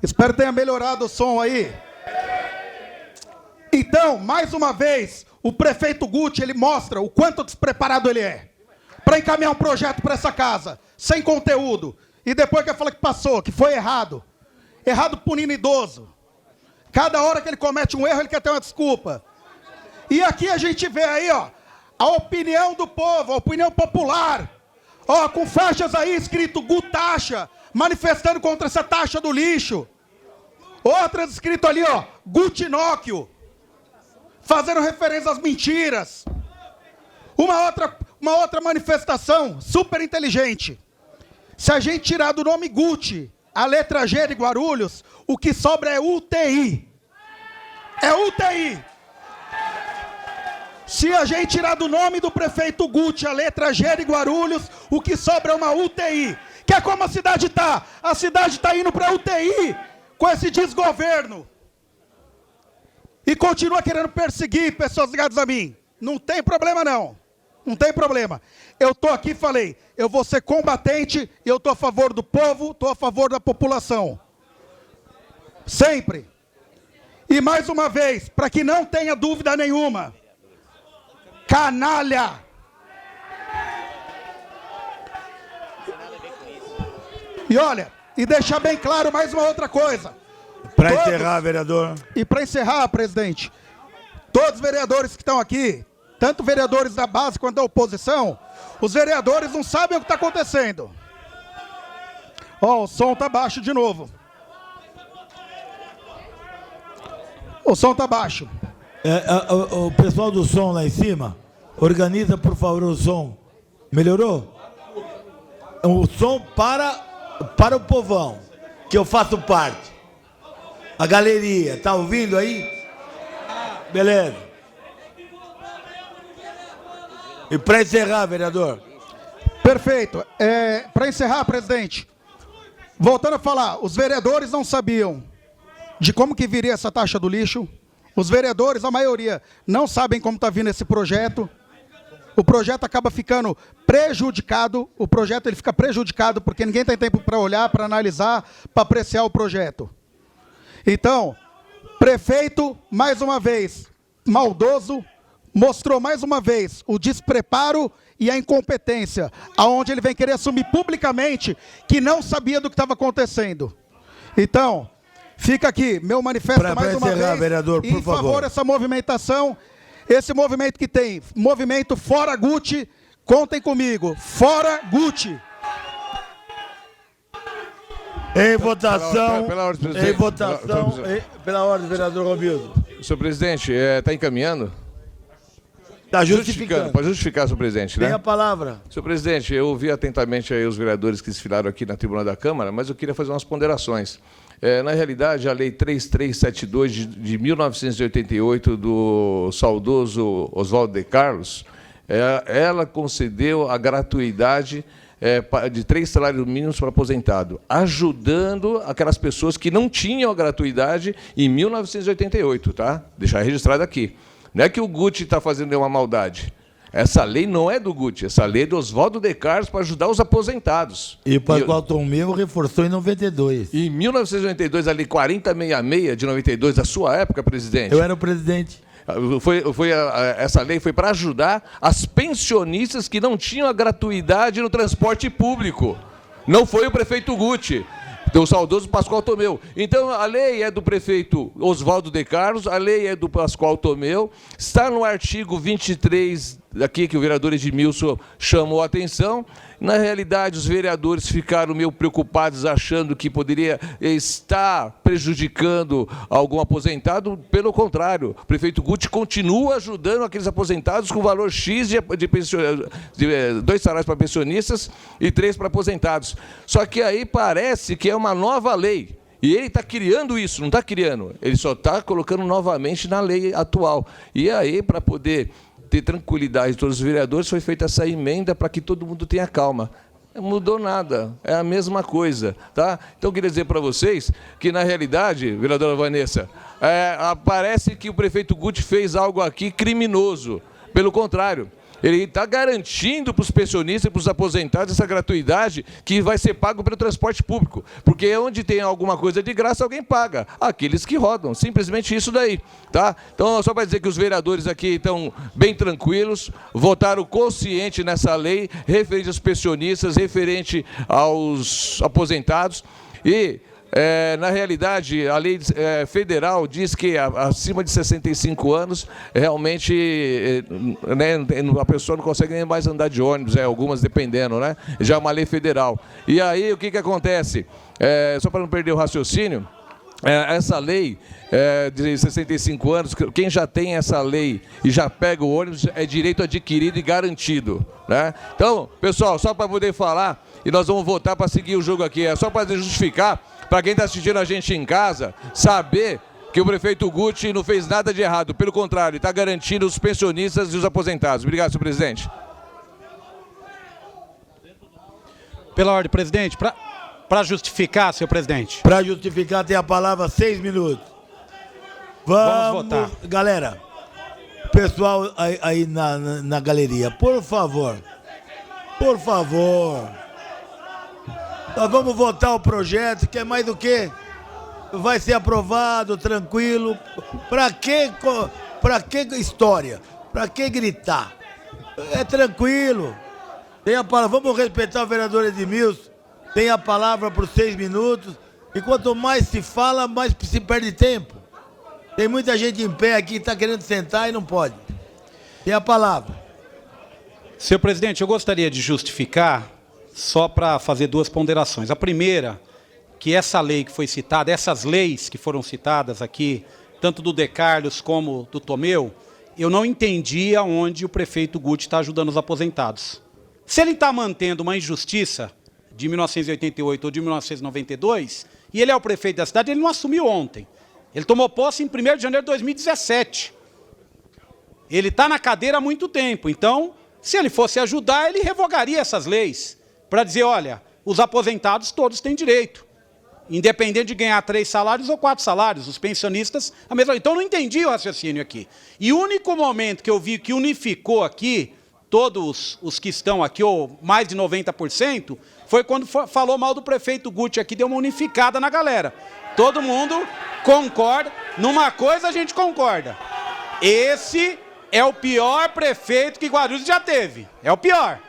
Espero que tenha melhorado o som aí. Então, mais uma vez, o prefeito Guti, ele mostra o quanto despreparado ele é. Para encaminhar um projeto para essa casa, sem conteúdo. E depois quer falar que passou, que foi errado. Errado punindo idoso. Cada hora que ele comete um erro, ele quer ter uma desculpa. E aqui a gente vê aí, ó, a opinião do povo, a opinião popular. Ó, com faixas aí escrito Gutaxa, manifestando contra essa taxa do lixo. Outras escrito ali, ó, Gutinóquio, fazendo referência às mentiras. Uma outra manifestação super inteligente. Se a gente tirar do nome Guti a letra G de Guarulhos, o que sobra é UTI. É UTI. Se a gente tirar do nome do prefeito Guti a letra G de Guarulhos, o que sobra é uma UTI. Que é como a cidade está. A cidade está indo para UTI com esse desgoverno. E continua querendo perseguir pessoas ligadas a mim. Não tem problema não. Não tem problema. Eu estou aqui e falei, eu vou ser combatente, eu estou a favor do povo, estou a favor da população. Sempre. E mais uma vez, para que não tenha dúvida nenhuma, canalha. E olha, e deixar bem claro mais uma outra coisa. Para encerrar, vereador. E para encerrar, presidente, todos os vereadores que estão aqui, tanto vereadores da base quanto da oposição, os vereadores não sabem o que está acontecendo. Ó, o som está baixo de novo. O som está baixo. O pessoal do som lá em cima, organiza, por favor, o som. Melhorou? O som para o povão, que eu faço parte. A galeria, tá ouvindo aí? Beleza. E para encerrar, vereador? Perfeito. Para encerrar, presidente, voltando a falar, os vereadores não sabiam de como que viria essa taxa do lixo. Os vereadores, a maioria, não sabem como está vindo esse projeto. O projeto acaba ficando prejudicado. O projeto ele fica prejudicado porque ninguém tem tempo para olhar, para analisar, para apreciar o projeto. Então, prefeito, mais uma vez, maldoso, mostrou mais uma vez o despreparo e a incompetência, aonde ele vem querer assumir publicamente que não sabia do que estava acontecendo. Então, fica aqui meu manifesto mais uma vez, vereador, por em favor dessa movimentação, esse movimento que tem, movimento Fora Guti, contem comigo, Fora Guti. Em votação, Pela ordem, em presidente. votação, pela ordem, vereador Romildo. Senhor presidente, está encaminhando? Está justificando. Pode justificar, senhor presidente, né? Tem a palavra. Senhor presidente, eu ouvi atentamente aí os vereadores que desfilaram aqui na tribuna da Câmara, mas eu queria fazer umas ponderações. Na realidade, a Lei 3372 de 1988, do saudoso Oswaldo de Carlos, ela concedeu a gratuidade de 3 salários mínimos para aposentado, ajudando aquelas pessoas que não tinham a gratuidade em 1988, tá? Deixar registrado aqui. Não é que o Guti está fazendo uma maldade. Essa lei não é do Guti, essa lei é do Oswaldo de Carlos para ajudar os aposentados. E o Pascoal Tomeu reforçou em 92. Em 1992, a Lei 4066 de 92, da sua época, presidente. Eu era o presidente. Essa lei foi para ajudar as pensionistas que não tinham a gratuidade no transporte público. Não foi o prefeito Guti, do saudoso Pascoal Tomeu. Então, a lei é do prefeito Oswaldo de Carlos, a lei é do Pascoal Tomeu, está no artigo 23, aqui que o vereador Edmilson chamou a atenção. Na realidade, os vereadores ficaram meio preocupados, achando que poderia estar prejudicando algum aposentado. Pelo contrário, o prefeito Guti continua ajudando aqueles aposentados com valor X de 2 salários para pensionistas e 3 para aposentados. Só que aí parece que é uma nova lei. E ele está criando isso, não está criando. Ele só está colocando novamente na lei atual. E aí, para poder ter tranquilidade de todos os vereadores, foi feita essa emenda para que todo mundo tenha calma. Não mudou nada, é a mesma coisa, tá? Então, eu queria dizer para vocês que, na realidade, vereadora Vanessa, parece que o prefeito Guti fez algo aqui criminoso. Pelo contrário, ele está garantindo para os pensionistas e para os aposentados essa gratuidade que vai ser pago pelo transporte público. Porque onde tem alguma coisa de graça, alguém paga. Aqueles que rodam, simplesmente isso daí. Tá? Então, só para dizer que os vereadores aqui estão bem tranquilos, votaram consciente nessa lei, referente aos pensionistas, referente aos aposentados. E, na realidade, a lei federal diz que acima de 65 anos, realmente, a pessoa não consegue nem mais andar de ônibus, algumas dependendo, né? Já é uma lei federal. E aí, o que acontece? Só para não perder o raciocínio, essa lei de 65 anos, quem já tem essa lei e já pega o ônibus, é direito adquirido e garantido, né? Então, pessoal, só para poder falar, e nós vamos votar para seguir o jogo aqui, só para justificar, para quem está assistindo a gente em casa, saber que o prefeito Guti não fez nada de errado. Pelo contrário, está garantindo os pensionistas e os aposentados. Obrigado, senhor presidente. Pela ordem, presidente, para justificar, senhor presidente. Para justificar, tem a palavra 6 minutos. Vamos votar. Galera, pessoal aí na galeria, por favor. Por favor. Nós vamos votar o projeto, que é mais do que vai ser aprovado, tranquilo. Para que história? Para que gritar? É tranquilo. Tem a palavra. Vamos respeitar o vereador Edmilson. Tem a palavra por 6 minutos. E quanto mais se fala, mais se perde tempo. Tem muita gente em pé aqui que está querendo sentar e não pode. Tem a palavra. Senhor presidente, eu gostaria de justificar, só para fazer 2 ponderações. A primeira, que essa lei que foi citada, essas leis que foram citadas aqui, tanto do De Carlos como do Tomeu, eu não entendi aonde o prefeito Guti está ajudando os aposentados. Se ele está mantendo uma injustiça de 1988 ou de 1992, e ele é o prefeito da cidade, ele não assumiu ontem. Ele tomou posse em 1º de janeiro de 2017. Ele está na cadeira há muito tempo, então, se ele fosse ajudar, ele revogaria essas leis, para dizer, olha, os aposentados todos têm direito, independente de ganhar 3 salários ou 4 salários, os pensionistas, a mesma. Então, eu não entendi o raciocínio aqui. E o único momento que eu vi que unificou aqui, todos os que estão aqui, ou mais de 90%, foi quando falou mal do prefeito Guti aqui, deu uma unificada na galera. Todo mundo concorda, numa coisa a gente concorda. esse é o pior prefeito que Guarulhos já teve. É o pior.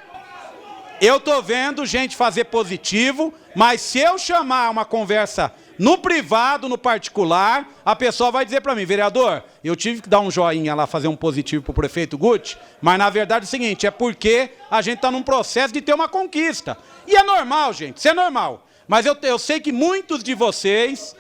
Eu tô vendo gente fazer positivo, mas se eu chamar uma conversa no privado, no particular, a pessoa vai dizer para mim, vereador, eu tive que dar um joinha lá, fazer um positivo pro prefeito Guti, mas na verdade é o seguinte, é porque a gente tá num processo de ter uma conquista. E é normal, gente, isso é normal. Mas eu sei que muitos de vocês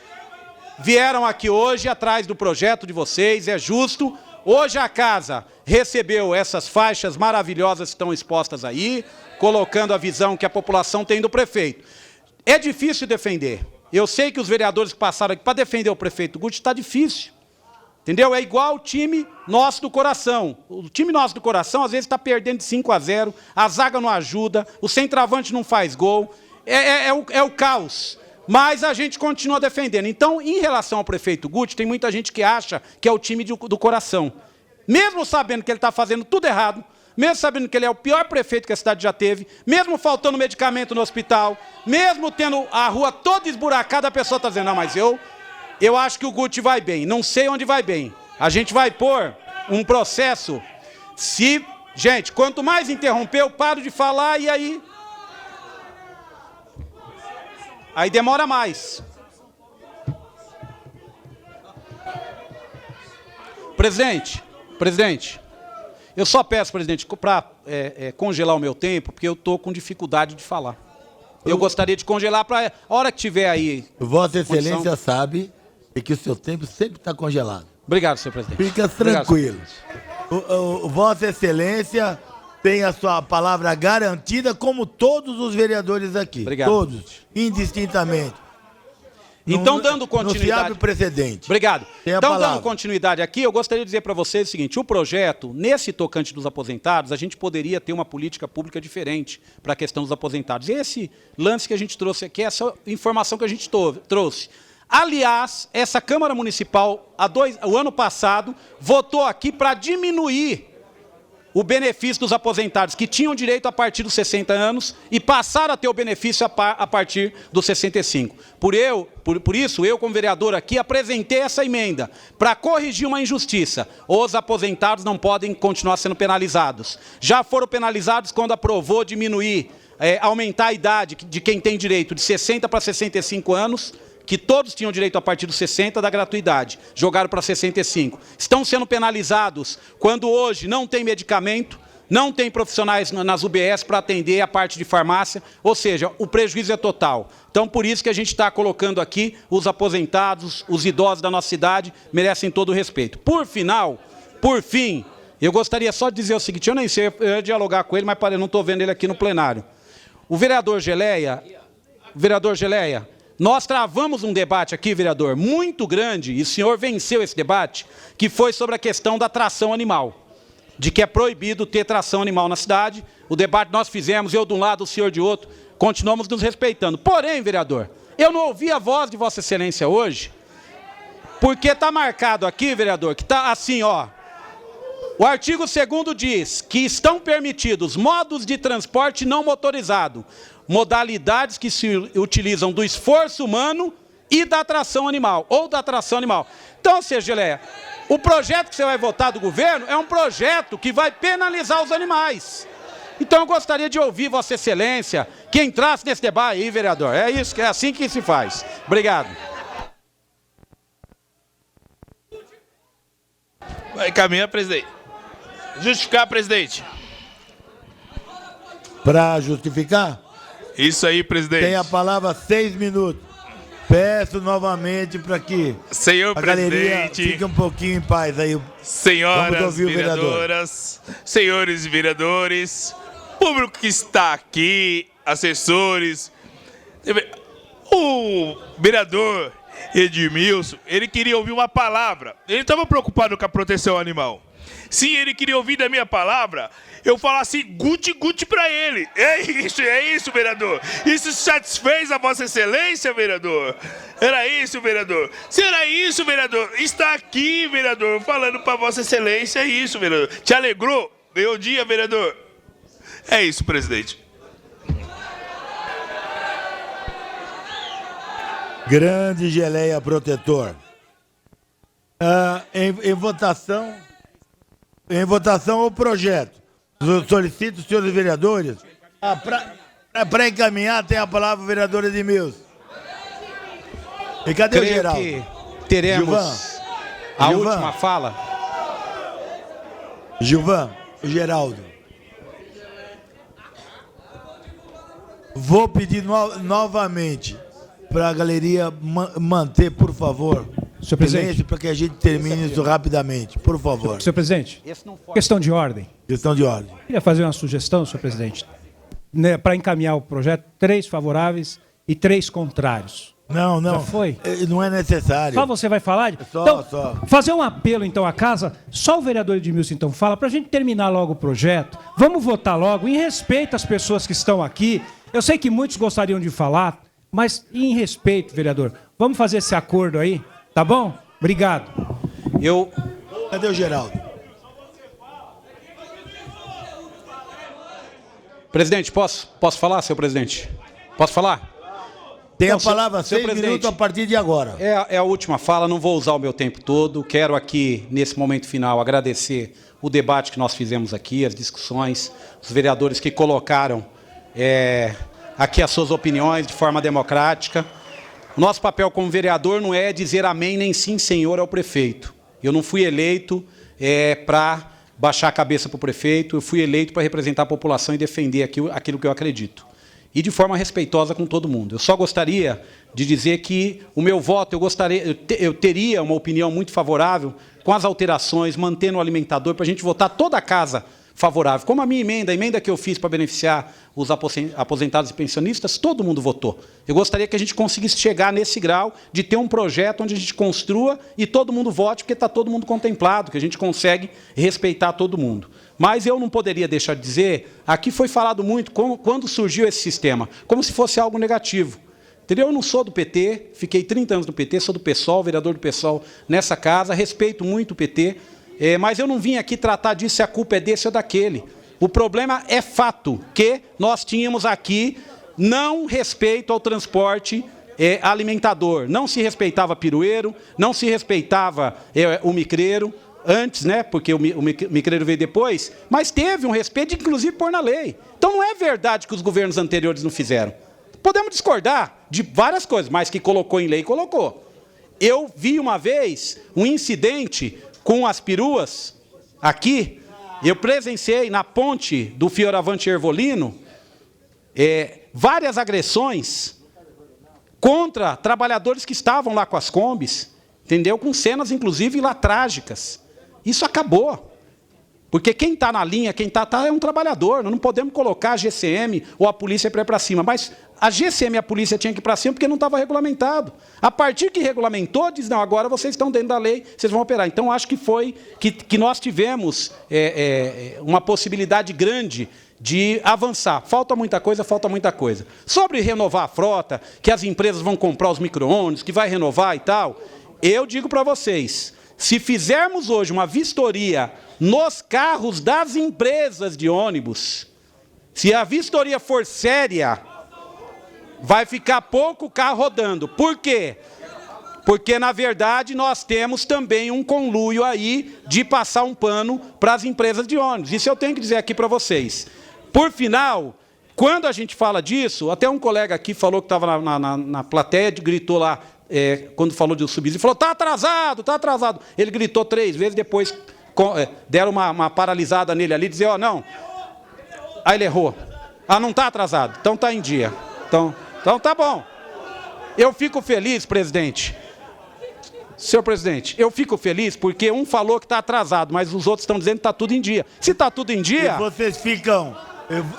vieram aqui hoje atrás do projeto de vocês, é justo. Hoje a casa recebeu essas faixas maravilhosas que estão expostas aí, colocando a visão que a população tem do prefeito. É difícil defender. Eu sei que os vereadores que passaram aqui para defender o prefeito Guti está difícil. Entendeu? É igual o time nosso do coração. O time nosso do coração, às vezes, está perdendo de 5-0, a zaga não ajuda, o centroavante não faz gol. É o caos. Mas a gente continua defendendo. Então, em relação ao prefeito Guti, tem muita gente que acha que é o time do coração. Mesmo sabendo que ele está fazendo tudo errado, mesmo sabendo que ele é o pior prefeito que a cidade já teve, mesmo faltando medicamento no hospital, mesmo tendo a rua toda esburacada, a pessoa está dizendo, não, mas eu acho que o Guti vai bem, não sei onde vai bem. A gente vai pôr um processo, gente, quanto mais interromper, eu paro de falar e aí demora mais. Presidente, eu só peço, presidente, para congelar o meu tempo, porque eu estou com dificuldade de falar. Eu gostaria de congelar para a hora que tiver aí. Vossa Excelência sabe que o seu tempo sempre está congelado. Obrigado, senhor presidente. Fica tranquilo. Vossa Excelência tem a sua palavra garantida, como todos os vereadores aqui. Obrigado. Todos, indistintamente. Então, dando continuidade... Não se abre precedente. Obrigado. Então, dando continuidade aqui, eu gostaria de dizer para vocês o seguinte, o projeto, nesse tocante dos aposentados, a gente poderia ter uma política pública diferente para a questão dos aposentados. E esse lance que a gente trouxe aqui, essa informação que a gente trouxe. Aliás, essa Câmara Municipal, o ano passado, votou aqui para diminuir o benefício dos aposentados que tinham direito a partir dos 60 anos e passaram a ter o benefício a partir dos 65. Por isso, eu, como vereador aqui, apresentei essa emenda para corrigir uma injustiça. Os aposentados não podem continuar sendo penalizados. Já foram penalizados quando aprovou diminuir, aumentar a idade de quem tem direito de 60 para 65 anos, que todos tinham direito a partir dos 60 da gratuidade, jogaram para 65. Estão sendo penalizados quando hoje não tem medicamento, não tem profissionais nas UBS para atender a parte de farmácia, ou seja, o prejuízo é total. Então, por isso que a gente está colocando aqui os aposentados, os idosos da nossa cidade, merecem todo o respeito. Por fim, eu gostaria só de dizer o seguinte, eu nem sei, eu ia dialogar com ele, mas eu não estou vendo ele aqui no plenário. O vereador Geleia, nós travamos um debate aqui, vereador, muito grande, e o senhor venceu esse debate, que foi sobre a questão da tração animal, de que é proibido ter tração animal na cidade. O debate nós fizemos, eu de um lado, o senhor de outro, continuamos nos respeitando. Porém, vereador, eu não ouvi a voz de Vossa Excelência hoje, porque está marcado aqui, vereador, que está assim, ó. O artigo 2º diz que estão permitidos modos de transporte não motorizado, modalidades que se utilizam do esforço humano e da tração animal, ou da tração animal. Então, ou seja, Geleia, o projeto que você vai votar do governo é um projeto que vai penalizar os animais. Então, eu gostaria de ouvir Vossa Excelência, que entrasse nesse debate aí, vereador. É isso, é assim que se faz. Obrigado. Vai caminhar, presidente. Justificar, presidente. Para justificar? Isso aí, presidente. Tem a palavra 6 minutos. Peço novamente para que senhor a galeria presidente, fique um pouquinho em paz aí. Senhoras vereadoras, senhores vereadores, público que está aqui, assessores. O vereador Edmilson, ele queria ouvir uma palavra. Ele estava preocupado com a proteção animal. Se ele queria ouvir da minha palavra, eu falasse guti-guti para ele. É isso, vereador. Isso satisfez a Vossa Excelência, vereador? Era isso, vereador. Se era isso, vereador, está aqui, vereador, falando para Vossa Excelência, é isso, vereador. Te alegrou? Deu dia, vereador? É isso, presidente. Grande Geleia protetor. Em votação, Em votação o projeto. Solicito, senhores vereadores, para encaminhar tem a palavra o vereador Edmilson. E cadê o Creio Geraldo? que teremos Gilvan? a Gilvan? última fala. Gilvan, o Geraldo. Vou pedir novamente para a galeria manter, por favor, Senhor presidente. silêncio para que a gente termine isso rapidamente, por favor. Senhor presidente, questão de ordem. Questão de ordem. Queria fazer uma sugestão, senhor presidente, né, para encaminhar o projeto, 3 favoráveis e 3 contrários. Não, Já foi? Não é necessário. Só você vai falar? Só. Fazer um apelo, então, à casa. Só o vereador Edmilson, então, fala, para a gente terminar logo o projeto. Vamos votar logo, em respeito às pessoas que estão aqui. Eu sei que muitos gostariam de falar, mas em respeito, vereador. Vamos fazer esse acordo aí, tá bom? Obrigado. Cadê o Geraldo? Presidente, posso falar, senhor presidente? Posso falar? Tem Não, a palavra, senhor 6 minutos a partir de agora. É a última fala, não vou usar o meu tempo todo. Quero aqui, nesse momento final, agradecer o debate que nós fizemos aqui, as discussões, os vereadores que colocaram aqui as suas opiniões de forma democrática. O nosso papel como vereador não é dizer amém nem sim, senhor, ao prefeito. Eu não fui eleito para baixar a cabeça para o prefeito, eu fui eleito para representar a população e defender aquilo que eu acredito. E de forma respeitosa com todo mundo. Eu só gostaria de dizer que o meu voto, eu teria uma opinião muito favorável com as alterações, mantendo o alimentador, para a gente votar toda a casa favorável. Como a minha emenda, a emenda que eu fiz para beneficiar os aposentados e pensionistas, todo mundo votou. Eu gostaria que a gente conseguisse chegar nesse grau de ter um projeto onde a gente construa e todo mundo vote, porque está todo mundo contemplado, que a gente consegue respeitar todo mundo. Mas eu não poderia deixar de dizer, aqui foi falado muito quando surgiu esse sistema, como se fosse algo negativo. Entendeu? Eu não sou do PT, fiquei 30 anos no PT, sou do PSOL, vereador do PSOL nessa casa, respeito muito o PT, mas eu não vim aqui tratar disso se a culpa é desse ou daquele. O problema é fato que nós tínhamos aqui não respeito ao transporte alimentador. Não se respeitava pirueiro, não se respeitava o micreiro, antes, né, porque o micreiro veio depois, mas teve um respeito, inclusive, por na lei. Então não é verdade que os governos anteriores não fizeram. Podemos discordar de várias coisas, mas que colocou em lei, colocou. Eu vi uma vez um incidente com as peruas aqui, eu presenciei na ponte do Fioravante Ervolino várias agressões contra trabalhadores que estavam lá com as combis, entendeu? Com cenas, inclusive, lá trágicas. Isso acabou. Porque quem está na linha, quem está é um trabalhador. Nós não podemos colocar a GCM ou a polícia para ir para cima. Mas a GCM e a polícia tinham que ir para cima porque não estava regulamentado. A partir que regulamentou, diz, não, agora vocês estão dentro da lei, vocês vão operar. Então, acho que foi que nós tivemos uma possibilidade grande de avançar. Falta muita coisa, falta muita coisa. Sobre renovar a frota, que as empresas vão comprar os micro-ônibus, que vai renovar e tal, eu digo para vocês, se fizermos hoje uma vistoria nos carros das empresas de ônibus, se a vistoria for séria, vai ficar pouco carro rodando. Por quê? Porque, na verdade, nós temos também um conluio aí de passar um pano para as empresas de ônibus. Isso eu tenho que dizer aqui para vocês. Por final, quando a gente fala disso, até um colega aqui falou que estava na plateia, gritou lá, quando falou de subsídio, falou, está atrasado, está atrasado. Ele gritou 3 vezes, depois deram uma paralisada nele ali, dizer, ó, não. Aí ele errou. Ah, não está atrasado, então está em dia. Então tá bom. Eu fico feliz, presidente. Senhor presidente, eu fico feliz porque um falou que está atrasado, mas os outros estão dizendo que está tudo em dia. Se está tudo em dia...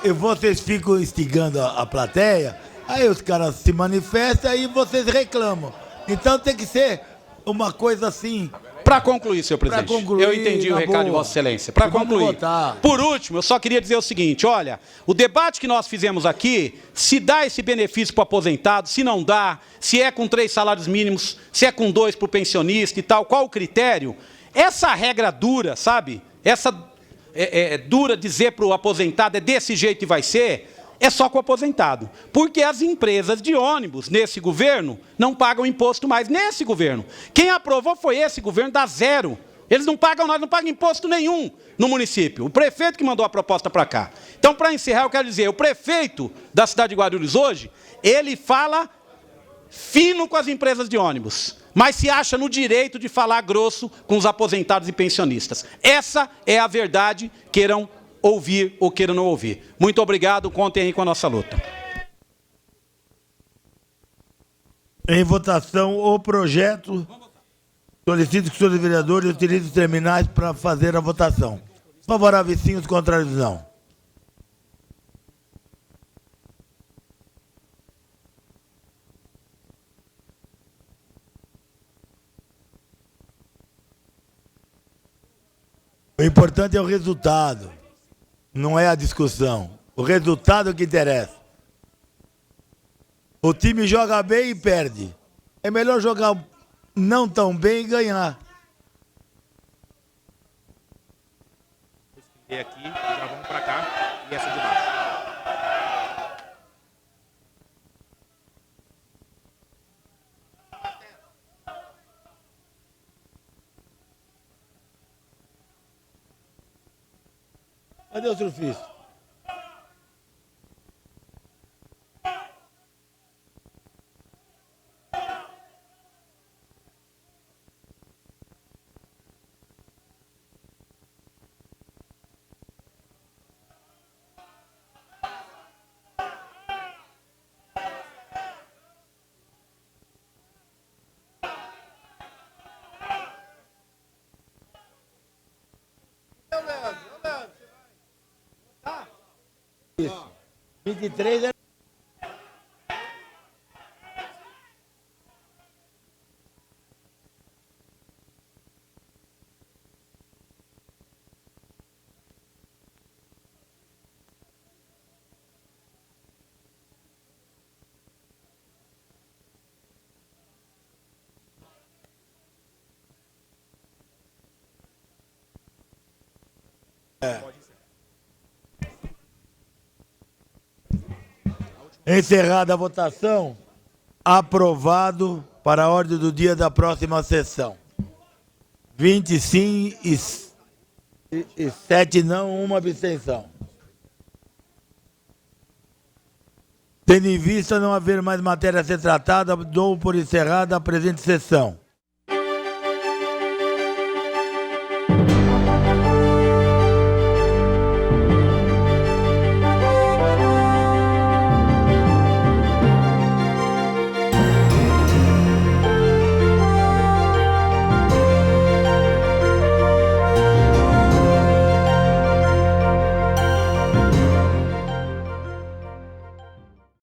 E vocês ficam instigando a plateia, aí os caras se manifestam e vocês reclamam. Então tem que ser uma coisa assim... Para concluir, senhor presidente, eu entendi o recado de Vossa Excelência. Para concluir, por último, eu só queria dizer o seguinte, olha, o debate que nós fizemos aqui, se dá esse benefício para o aposentado, se não dá, se é com 3 salários mínimos, se é com 2 para o pensionista e tal, qual o critério? Essa regra dura, sabe? Essa dura dizer para o aposentado é desse jeito e vai ser... É só com o aposentado. Porque as empresas de ônibus, nesse governo, não pagam imposto mais nesse governo. Quem aprovou foi esse governo, dá 0 Eles não pagam nada, não pagam imposto nenhum no município. O prefeito que mandou a proposta para cá. Então, para encerrar, eu quero dizer, o prefeito da cidade de Guarulhos hoje, ele fala fino com as empresas de ônibus, mas se acha no direito de falar grosso com os aposentados e pensionistas. Essa é a verdade, queiram ouvir ou queiram não ouvir. Muito obrigado, contem aí com a nossa luta. Em votação, o projeto. Solicito que os senhores vereadores utilizem os terminais para fazer a votação. Favoráveis sim, os contrários não. O importante é o resultado, não é a discussão. O resultado é o que interessa. O time joga bem e perde. É melhor jogar não tão bem e ganhar. E aqui, já vamos para cá, e essa de baixo. Cadê o surfista? Isso. 23 é... Encerrada a votação, aprovado para a ordem do dia da próxima sessão. 20 sim e 7 não, uma abstenção. Tendo em vista não haver mais matéria a ser tratada, dou por encerrada a presente sessão.